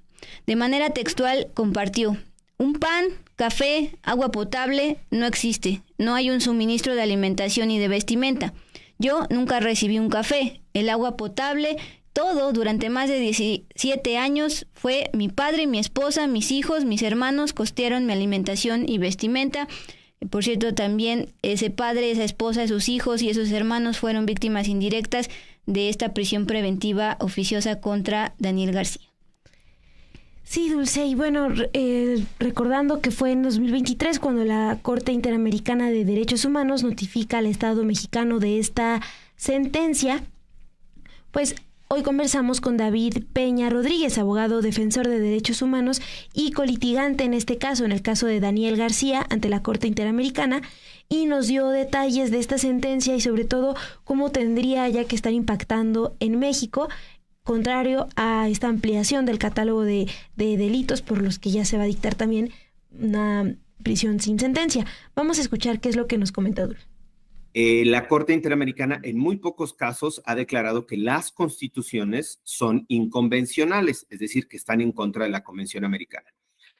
De manera textual compartió: un pan, café, agua potable no existe, no hay un suministro de alimentación y de vestimenta. Yo nunca recibí un café, el agua potable, todo durante más de 17 años fue mi padre, mi esposa, mis hijos, mis hermanos costearon mi alimentación y vestimenta. Por cierto, también ese padre, esa esposa, sus hijos y esos hermanos fueron víctimas indirectas de esta prisión preventiva oficiosa contra Daniel García. Sí, Dulce, y bueno, recordando que fue en 2023 cuando la Corte Interamericana de Derechos Humanos notifica al Estado mexicano de esta sentencia, pues hoy conversamos con David Peña Rodríguez, abogado defensor de derechos humanos y colitigante en este caso, en el caso de Daniel García, ante la Corte Interamericana, y nos dio detalles de esta sentencia y sobre todo cómo tendría ya que estar impactando en México, contrario a esta ampliación del catálogo de delitos por los que ya se va a dictar también una prisión sin sentencia. Vamos a escuchar qué es lo que nos comenta Dulce. La Corte Interamericana en muy pocos casos ha declarado que las constituciones son inconvencionales, es decir, que están en contra de la Convención Americana.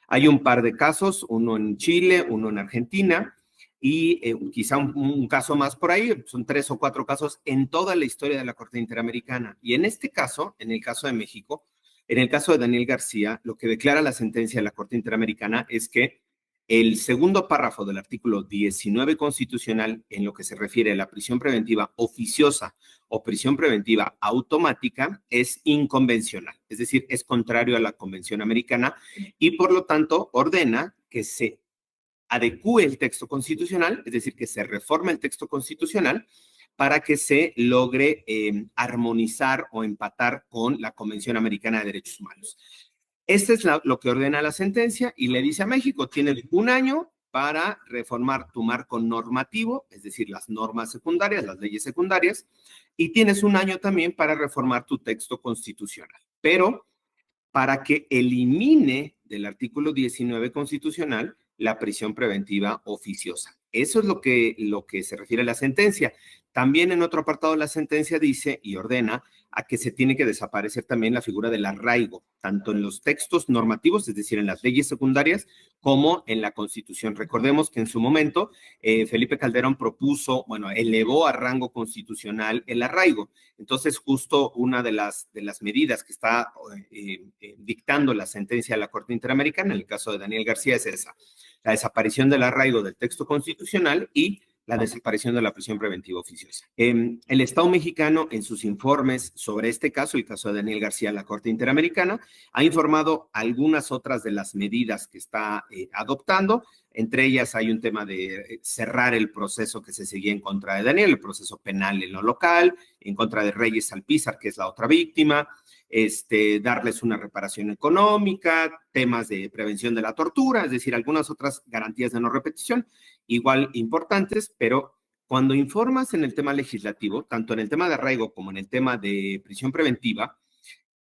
Hay un par de casos, uno en Chile, uno en Argentina y quizá un caso más por ahí, son 3 o 4 casos en toda la historia de la Corte Interamericana. Y en este caso, en el caso de México, en el caso de Daniel García, lo que declara la sentencia de la Corte Interamericana es que el segundo párrafo del artículo 19 constitucional, en lo que se refiere a la prisión preventiva oficiosa o prisión preventiva automática, es inconvencional, es decir, es contrario a la Convención Americana y por lo tanto ordena que se adecúe el texto constitucional, es decir, que se reforme el texto constitucional para que se logre armonizar o empatar con la Convención Americana de Derechos Humanos. Este es lo que ordena la sentencia y le dice a México, tienes 1 año para reformar tu marco normativo, es decir, las normas secundarias, las leyes secundarias, y tienes 1 año también para reformar tu texto constitucional. Pero para que elimine del artículo 19 constitucional la prisión preventiva oficiosa. Eso es lo que se refiere a la sentencia. También en otro apartado de la sentencia dice y ordena a que se tiene que desaparecer también la figura del arraigo, tanto en los textos normativos, es decir, en las leyes secundarias, como en la Constitución. Recordemos que en su momento Felipe Calderón propuso, elevó a rango constitucional el arraigo. Entonces, justo una de las medidas que está dictando la sentencia de la Corte Interamericana, en el caso de Daniel García, es esa: la desaparición del arraigo del texto constitucional y la desaparición de la prisión preventiva oficiosa. El Estado mexicano, en sus informes sobre este caso, el caso de Daniel García, la Corte Interamericana, ha informado algunas otras de las medidas que está adoptando. Entre ellas hay un tema de cerrar el proceso que se seguía en contra de Daniel, el proceso penal en lo local, en contra de Reyes Alpizar, que es la otra víctima, darles una reparación económica, temas de prevención de la tortura, es decir, algunas otras garantías de no repetición, igual importantes, pero cuando informas en el tema legislativo, tanto en el tema de arraigo como en el tema de prisión preventiva,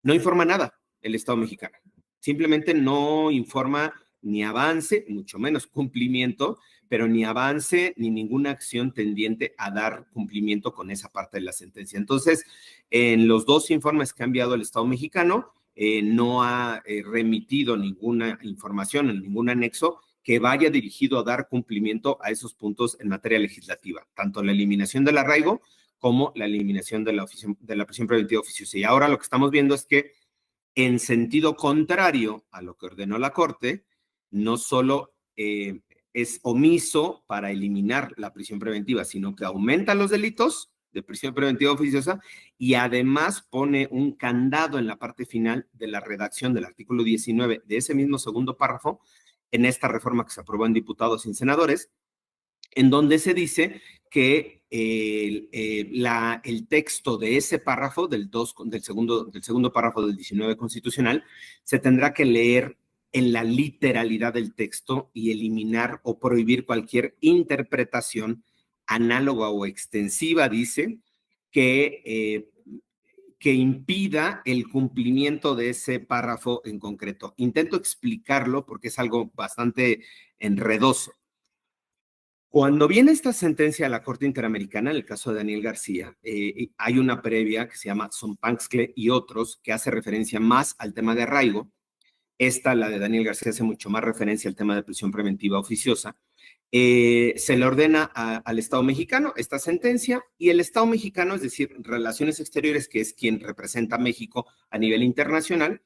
no informa nada el Estado mexicano. Simplemente no informa ni avance, mucho menos cumplimiento, pero ni avance ni ninguna acción tendiente a dar cumplimiento con esa parte de la sentencia. Entonces, en los 2 informes que ha enviado el Estado mexicano, no ha remitido ninguna información en ningún anexo que vaya dirigido a dar cumplimiento a esos puntos en materia legislativa, tanto la eliminación del arraigo como la eliminación de la prisión preventiva oficiosa. Y ahora lo que estamos viendo es que en sentido contrario a lo que ordenó la Corte, no solo es omiso para eliminar la prisión preventiva, sino que aumenta los delitos de prisión preventiva oficiosa y además pone un candado en la parte final de la redacción del artículo 19 de ese mismo segundo párrafo en esta reforma que se aprobó en diputados y en senadores, en donde se dice que el texto de ese párrafo, del segundo párrafo del 19 constitucional, se tendrá que leer en la literalidad del texto y eliminar o prohibir cualquier interpretación análoga o extensiva, dice, que impida el cumplimiento de ese párrafo en concreto. Intento explicarlo porque es algo bastante enredoso. Cuando viene esta sentencia a la Corte Interamericana, en el caso de Daniel García, hay una previa que se llama Sompanxcle y otros, que hace referencia más al tema de arraigo. Esta, la de Daniel García, hace mucho más referencia al tema de prisión preventiva oficiosa. Se le ordena al Estado mexicano esta sentencia y el Estado mexicano, es decir, Relaciones Exteriores, que es quien representa a México a nivel internacional,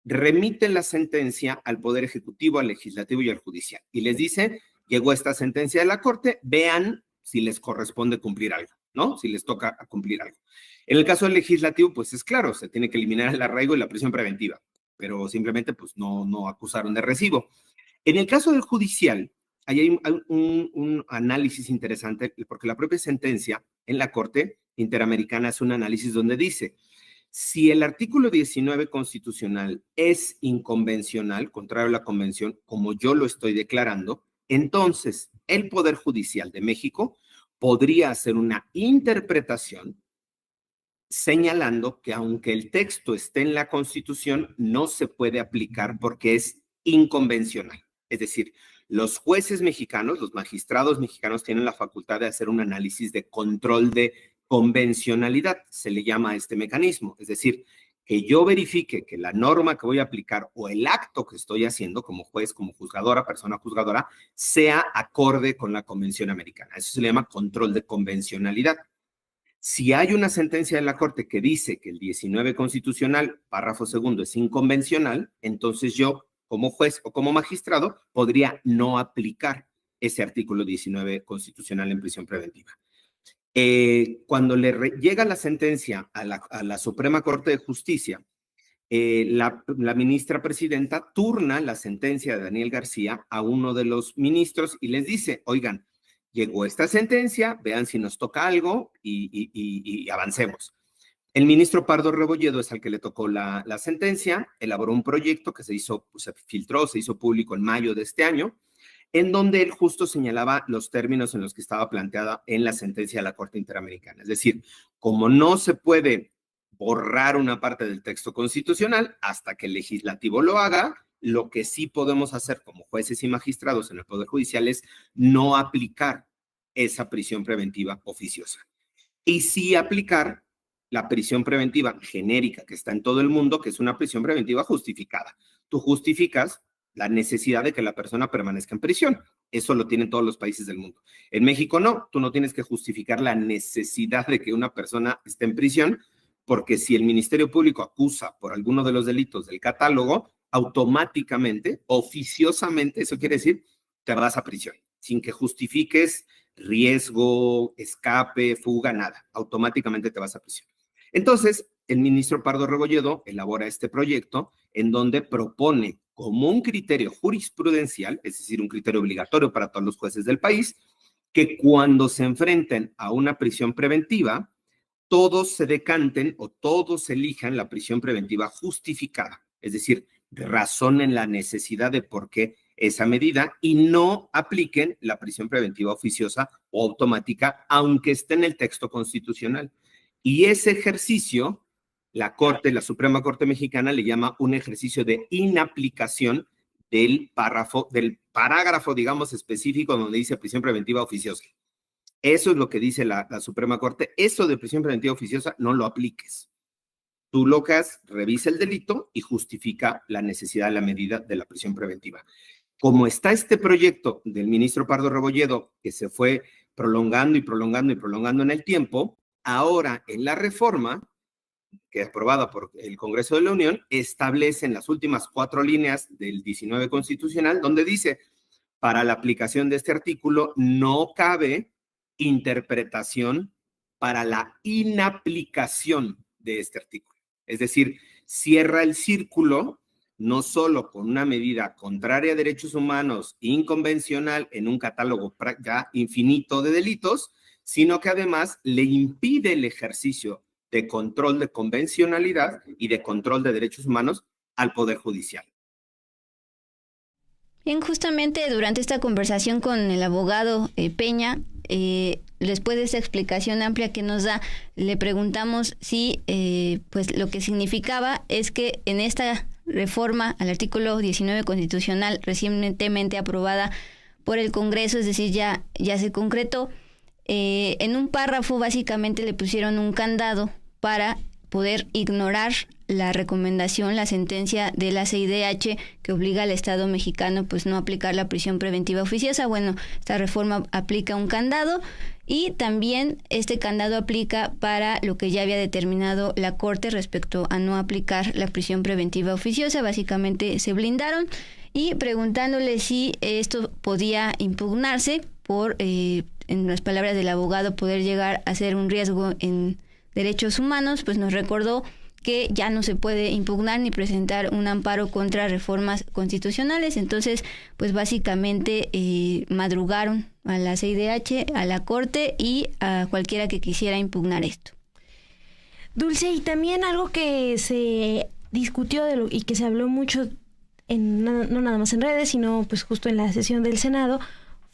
remite la sentencia al Poder Ejecutivo, al Legislativo y al Judicial. Y les dice, llegó esta sentencia de la Corte, vean si les corresponde cumplir algo, ¿no? Si les toca cumplir algo. En el caso del Legislativo, pues es claro, se tiene que eliminar el arraigo y la prisión preventiva, pero simplemente pues no acusaron de recibo. En el caso del Judicial, ahí hay un análisis interesante, porque la propia sentencia en la Corte Interamericana es un análisis donde dice, si el artículo 19 constitucional es inconvencional, contrario a la convención, como yo lo estoy declarando, entonces el Poder Judicial de México podría hacer una interpretación señalando que aunque el texto esté en la Constitución, no se puede aplicar porque es inconvencional. Es decir, los jueces mexicanos, los magistrados mexicanos tienen la facultad de hacer un análisis de control de convencionalidad, se le llama a este mecanismo. Es decir, que yo verifique que la norma que voy a aplicar o el acto que estoy haciendo como juez, como juzgadora, persona juzgadora, sea acorde con la Convención Americana. Eso se le llama control de convencionalidad. Si hay una sentencia de la Corte que dice que el 19 constitucional, párrafo segundo, es inconvencional, entonces yo, como juez o como magistrado, podría no aplicar ese artículo 19 constitucional en prisión preventiva. Cuando llega la sentencia a la Suprema Corte de Justicia, la ministra presidenta turna la sentencia de Daniel García a uno de los ministros y les dice, oigan, llegó esta sentencia, vean si nos toca algo y avancemos. El ministro Pardo Rebolledo es al que le tocó la sentencia, elaboró un proyecto que se filtró, se hizo público en mayo de este año, en donde él justo señalaba los términos en los que estaba planteada en la sentencia de la Corte Interamericana. Es decir, como no se puede borrar una parte del texto constitucional hasta que el legislativo lo haga, lo que sí podemos hacer como jueces y magistrados en el Poder Judicial es no aplicar esa prisión preventiva oficiosa. Y sí aplicar la prisión preventiva genérica que está en todo el mundo, que es una prisión preventiva justificada. Tú justificas la necesidad de que la persona permanezca en prisión. Eso lo tienen todos los países del mundo. En México no, tú no tienes que justificar la necesidad de que una persona esté en prisión, porque si el Ministerio Público acusa por alguno de los delitos del catálogo, automáticamente, oficiosamente, eso quiere decir, te vas a prisión, sin que justifiques riesgo, escape, fuga, nada. Automáticamente te vas a prisión. Entonces, el ministro Pardo Rebolledo elabora este proyecto en donde propone como un criterio jurisprudencial, es decir, un criterio obligatorio para todos los jueces del país, que cuando se enfrenten a una prisión preventiva, todos se decanten o todos elijan la prisión preventiva justificada, es decir, razonen la necesidad de por qué esa medida y no apliquen la prisión preventiva oficiosa o automática, aunque esté en el texto constitucional. Y ese ejercicio, la Suprema Corte Mexicana le llama un ejercicio de inaplicación del parágrafo, digamos, específico donde dice prisión preventiva oficiosa. Eso es lo que dice la Suprema Corte. Eso de prisión preventiva oficiosa no lo apliques. Tú lo que haces, revisa el delito y justifica la necesidad de la medida de la prisión preventiva. Como está este proyecto del ministro Pardo Rebolledo, que se fue prolongando y prolongando y prolongando en el tiempo, ahora en la reforma que es aprobada por el Congreso de la Unión, establece en las últimas 4 líneas del 19 constitucional, donde dice, para la aplicación de este artículo no cabe interpretación para la inaplicación de este artículo. Es decir, cierra el círculo no solo con una medida contraria a derechos humanos, inconvencional, en un catálogo ya infinito de delitos, sino que además le impide el ejercicio de control de convencionalidad y de control de derechos humanos al Poder Judicial. Bien, justamente durante esta conversación con el abogado Peña, después de esa explicación amplia que nos da, le preguntamos si pues lo que significaba es que en esta reforma al artículo 19 constitucional recientemente aprobada por el Congreso, es decir, ya se concretó, en un párrafo básicamente le pusieron un candado para poder ignorar la recomendación, la sentencia de la CIDH que obliga al Estado mexicano pues no aplicar la prisión preventiva oficiosa. Bueno, esta reforma aplica un candado y también este candado aplica para lo que ya había determinado la Corte respecto a no aplicar la prisión preventiva oficiosa. Básicamente se blindaron y preguntándole si esto podía impugnarse por, en las palabras del abogado, poder llegar a ser un riesgo en derechos humanos, pues nos recordó que ya no se puede impugnar ni presentar un amparo contra reformas constitucionales. Entonces, pues básicamente madrugaron a la CIDH, a la Corte y a cualquiera que quisiera impugnar esto. Dulce, y también algo que se discutió y que se habló mucho, no nada más en redes, sino pues justo en la sesión del Senado,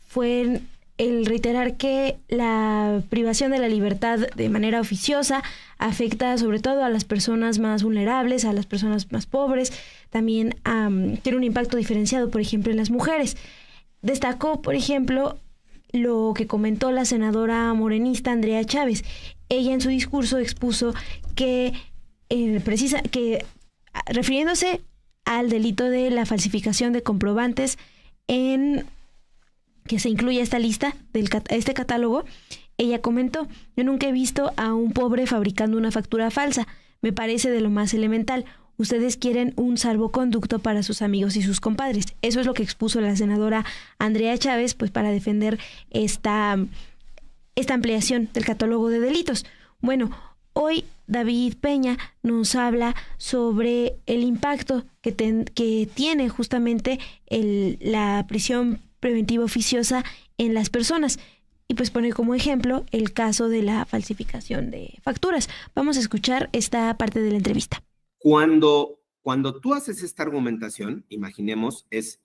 fue el reiterar que la privación de la libertad de manera oficiosa afecta sobre todo a las personas más vulnerables, a las personas más pobres, también tiene un impacto diferenciado, por ejemplo, en las mujeres. Destacó, por ejemplo, lo que comentó la senadora morenista Andrea Chávez. Ella en su discurso expuso que, refiriéndose al delito de la falsificación de comprobantes que se incluye esta lista, este catálogo, ella comentó: yo nunca he visto a un pobre fabricando una factura falsa, me parece de lo más elemental. Ustedes quieren un salvoconducto para sus amigos y sus compadres. Eso es lo que expuso la senadora Andrea Chávez, pues para defender esta ampliación del catálogo de delitos. Bueno, hoy David Peña nos habla sobre el impacto que tiene justamente la prisión preventiva oficiosa en las personas, y pues pone como ejemplo el caso de la falsificación de facturas. Vamos a escuchar esta parte de la entrevista. Cuando tú haces esta argumentación, imaginemos, es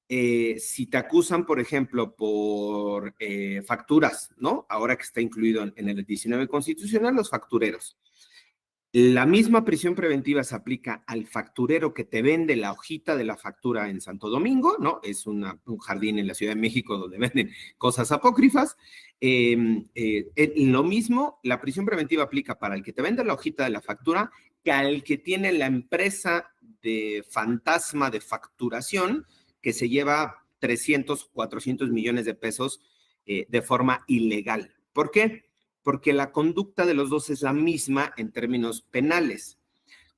si te acusan, por ejemplo, por facturas, ¿no? Ahora que está incluido en el 19 constitucional, los factureros. La misma prisión preventiva se aplica al facturero que te vende la hojita de la factura en Santo Domingo, ¿no? Es un jardín en la Ciudad de México donde venden cosas apócrifas. Lo mismo, la prisión preventiva aplica para el que te vende la hojita de la factura que al que tiene la empresa de fantasma de facturación que se lleva 300, 400 millones de pesos de forma ilegal. ¿Por qué? Porque la conducta de los dos es la misma en términos penales.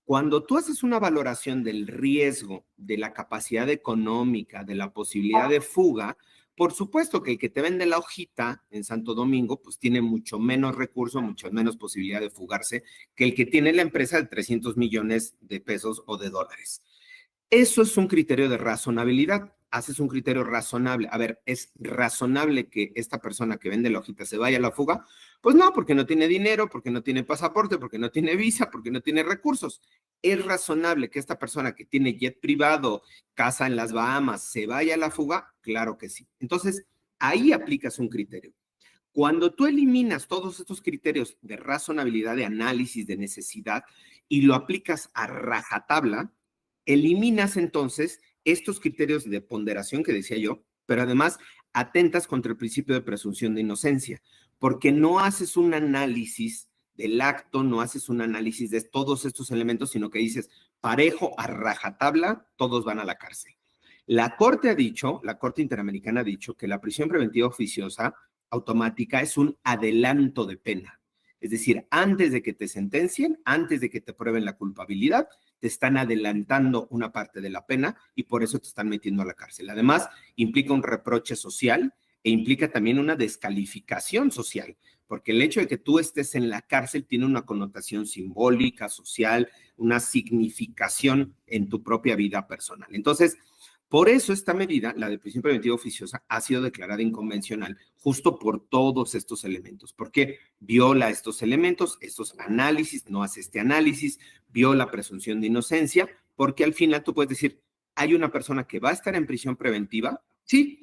Cuando tú haces una valoración del riesgo, de la capacidad económica, de la posibilidad de fuga, por supuesto que el que te vende la hojita en Santo Domingo, pues tiene mucho menos recursos, mucho menos posibilidad de fugarse que el que tiene la empresa de 300 millones de pesos o de dólares. Eso es un criterio de razonabilidad. Haces un criterio razonable. A ver, ¿es razonable que esta persona que vende la hojita se vaya a la fuga? Pues no, porque no tiene dinero, porque no tiene pasaporte, porque no tiene visa, porque no tiene recursos. ¿Es razonable que esta persona que tiene jet privado, casa en las Bahamas, se vaya a la fuga? Claro que sí. Entonces, ahí aplicas un criterio. Cuando tú eliminas todos estos criterios de razonabilidad, de análisis, de necesidad, y lo aplicas a rajatabla, eliminas entonces estos criterios de ponderación que decía yo, pero además atentas contra el principio de presunción de inocencia, porque no haces un análisis del acto, no haces un análisis de todos estos elementos, sino que dices, parejo a rajatabla, todos van a la cárcel. La Corte Interamericana ha dicho que la prisión preventiva oficiosa automática es un adelanto de pena. Es decir, antes de que te sentencien, antes de que te prueben la culpabilidad, te están adelantando una parte de la pena y por eso te están metiendo a la cárcel. Además, implica un reproche social e implica también una descalificación social, porque el hecho de que tú estés en la cárcel tiene una connotación simbólica, social, una significación en tu propia vida personal. Entonces, por eso esta medida, la de prisión preventiva oficiosa, ha sido declarada inconvencional justo por todos estos elementos, porque viola estos elementos, estos análisis, no hace este análisis, viola presunción de inocencia, porque al final tú puedes decir, hay una persona que va a estar en prisión preventiva, sí.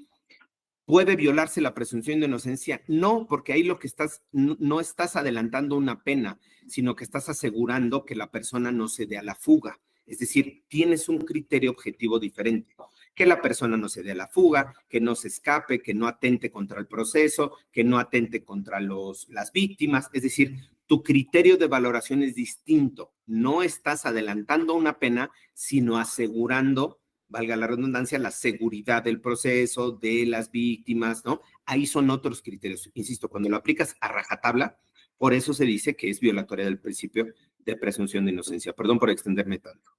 ¿Puede violarse la presunción de inocencia? No, porque ahí lo que no estás adelantando una pena, sino que estás asegurando que la persona no se dé a la fuga. Es decir, tienes un criterio objetivo diferente, que la persona no se dé a la fuga, que no se escape, que no atente contra el proceso, que no atente contra las víctimas. Es decir, tu criterio de valoración es distinto. No estás adelantando una pena, sino asegurando, valga la redundancia, la seguridad del proceso, de las víctimas, ¿no? Ahí son otros criterios. Insisto, cuando lo aplicas a rajatabla, por eso se dice que es violatoria del principio de presunción de inocencia. Perdón por extenderme tanto.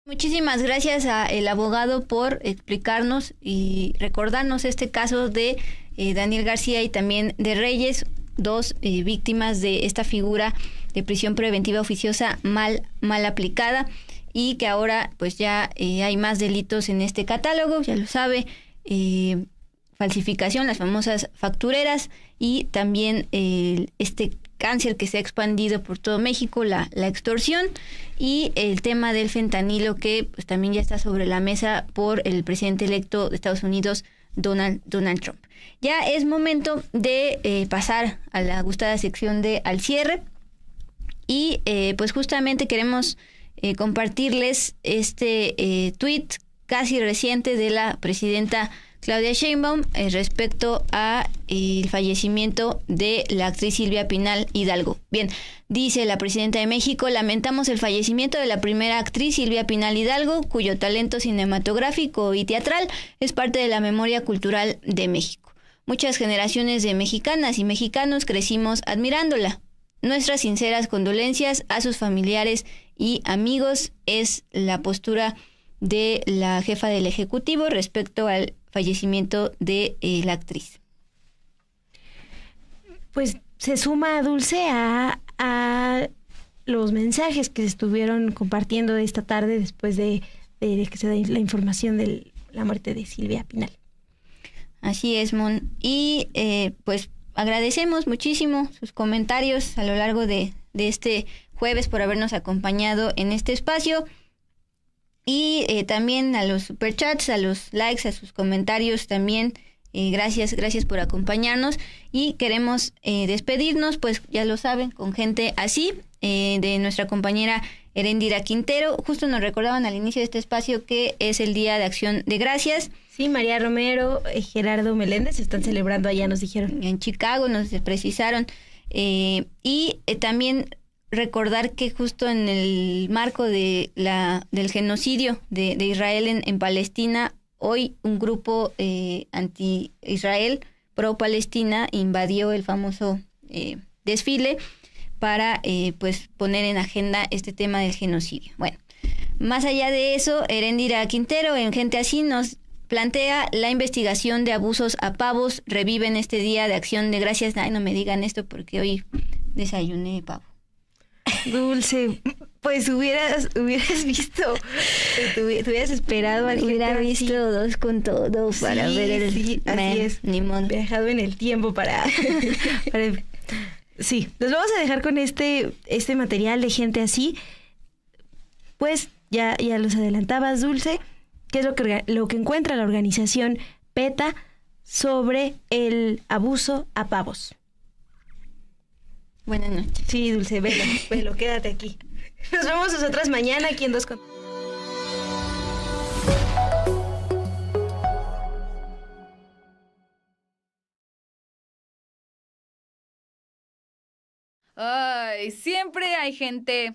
Muchísimas gracias al abogado por explicarnos y recordarnos este caso de Daniel García y también de Reyes, dos víctimas de esta figura de prisión preventiva oficiosa mal aplicada, y que ahora pues ya hay más delitos en este catálogo, ya lo sabe, falsificación, las famosas factureras, y también este cáncer que se ha expandido por todo México, la extorsión, y el tema del fentanilo, que pues también ya está sobre la mesa por el presidente electo de Estados Unidos, Donald Trump. Ya es momento de pasar a la gustada sección de Al Cierre, y pues justamente queremos compartirles este tweet casi reciente de la presidenta Claudia Sheinbaum respecto a el fallecimiento de la actriz Silvia Pinal Hidalgo. Bien, dice la presidenta de México: lamentamos el fallecimiento de la primera actriz Silvia Pinal Hidalgo, cuyo talento cinematográfico y teatral es parte de la memoria cultural de México. Muchas generaciones de mexicanas y mexicanos crecimos admirándola. Nuestras sinceras condolencias a sus familiares y amigos, es la postura de la jefa del Ejecutivo respecto al fallecimiento de la actriz. Pues se suma, Dulce, a los mensajes que se estuvieron compartiendo esta tarde después de que se da la información de la muerte de Silvia Pinal. Así es, Mon. Y pues agradecemos muchísimo sus comentarios a lo largo de este jueves por habernos acompañado en este espacio. Y también a los superchats, a los likes, a sus comentarios también. Gracias por acompañarnos. Y queremos despedirnos, pues ya lo saben, con gente así, de nuestra compañera Erendira Quintero. Justo nos recordaban al inicio de este espacio que es el Día de Acción de Gracias. Sí, María Romero, Gerardo Meléndez están celebrando allá, nos dijeron. En Chicago nos precisaron. Y también recordar que justo en el marco de del genocidio de Israel en Palestina, hoy un grupo anti-Israel, pro-Palestina, invadió el famoso desfile para pues poner en agenda este tema del genocidio. Bueno, más allá de eso, Erendira Quintero en Gente Así nos plantea: la investigación de abusos a pavos revive en este Día de Acción de Gracias. Ay, no me digan esto porque hoy desayuné pavo. Dulce, pues hubieras visto, te hubieras esperado al hubiera visto así. Dos con todo para ver el sí, así es. Ni modo. Viajado en el tiempo para sí, los vamos a dejar con este material de Gente Así. Pues ya los adelantabas, Dulce, que es lo que encuentra la organización PETA sobre el abuso a pavos. Buenas noches. Sí, Dulce, velo, quédate aquí. Nos vemos nosotras mañana aquí en Dos con... Ay, siempre hay gente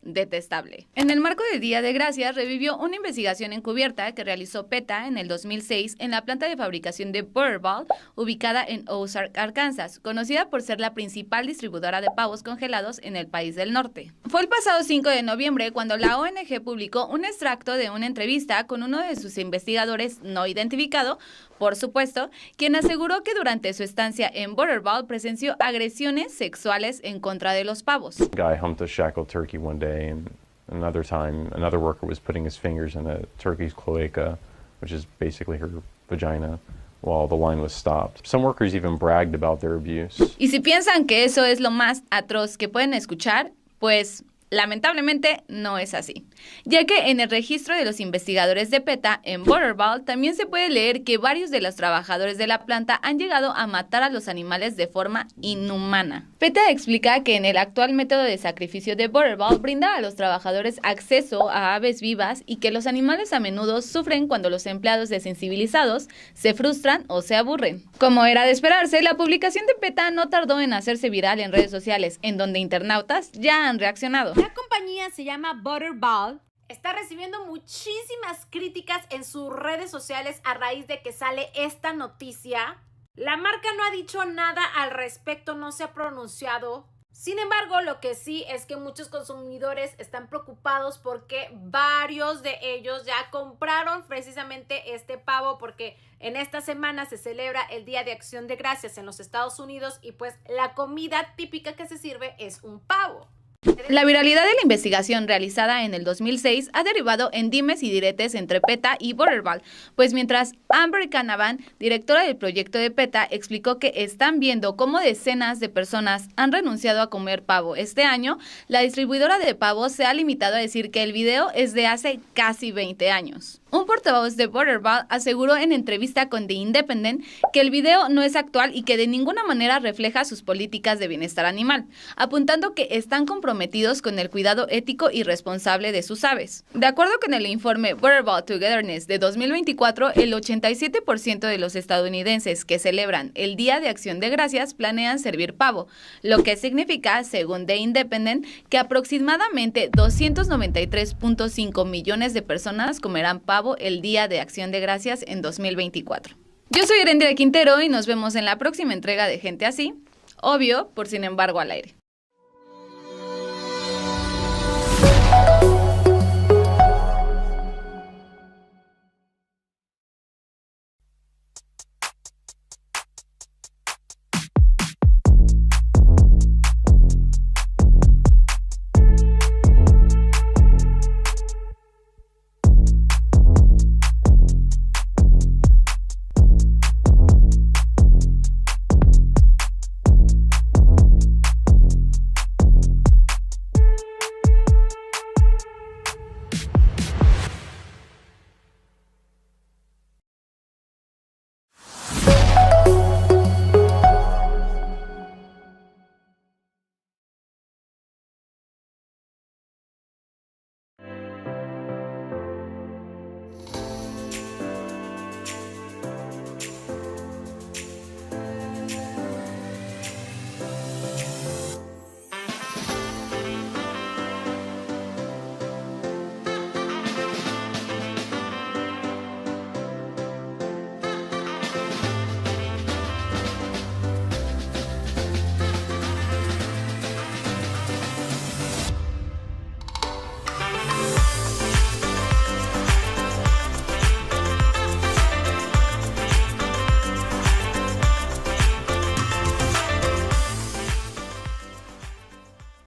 detestable. En el marco del Día de Gracias, revivió una investigación encubierta que realizó PETA en el 2006 en la planta de fabricación de Butterball, ubicada en Ozark, Arkansas, conocida por ser la principal distribuidora de pavos congelados en el país del norte. Fue el pasado 5 de noviembre cuando la ONG publicó un extracto de una entrevista con uno de sus investigadores no identificado, por supuesto, quien aseguró que durante su estancia en Butterball presenció agresiones sexuales en contra de los pavos. Guy humped a shackled turkey one day, and another time, another worker was putting his fingers in a turkey's cloaca, which is basically her vagina, while the line was stopped. Some workers even bragged about their abuse. Y si piensan que eso es lo más atroz que pueden escuchar, pues lamentablemente no es así, ya que en el registro de los investigadores de PETA en Butterball también se puede leer que varios de los trabajadores de la planta han llegado a matar a los animales de forma inhumana. PETA explica que en el actual método de sacrificio de Butterball brinda a los trabajadores acceso a aves vivas y que los animales a menudo sufren cuando los empleados desensibilizados se frustran o se aburren. Como era de esperarse, la publicación de PETA no tardó en hacerse viral en redes sociales, en donde internautas ya han reaccionado. La compañía se llama Butterball. Está recibiendo muchísimas críticas en sus redes sociales a raíz de que sale esta noticia. La marca no ha dicho nada al respecto, no se ha pronunciado. Sin embargo, lo que sí es que muchos consumidores están preocupados porque varios de ellos ya compraron precisamente este pavo, porque en esta semana se celebra el Día de Acción de Gracias en los Estados Unidos y pues la comida típica que se sirve es un pavo. La viralidad de la investigación realizada en el 2006 ha derivado en dimes y diretes entre PETA y Butterball, pues mientras Amber Canavan, directora del proyecto de PETA, explicó que están viendo cómo decenas de personas han renunciado a comer pavo este año, la distribuidora de pavos se ha limitado a decir que el video es de hace casi 20 años. Un portavoz de Butterball aseguró en entrevista con The Independent que el video no es actual y que de ninguna manera refleja sus políticas de bienestar animal, apuntando que están comprometidos con el cuidado ético y responsable de sus aves. De acuerdo con el informe Butterball Togetherness de 2024, el 87% de los estadounidenses que celebran el Día de Acción de Gracias planean servir pavo, lo que significa, según The Independent, que aproximadamente 293.5 millones de personas comerán pavo el Día de Acción de Gracias en 2024. Yo soy Erendira Quintero y nos vemos en la próxima entrega de Gente Así, obvio, por Sin Embargo al Aire.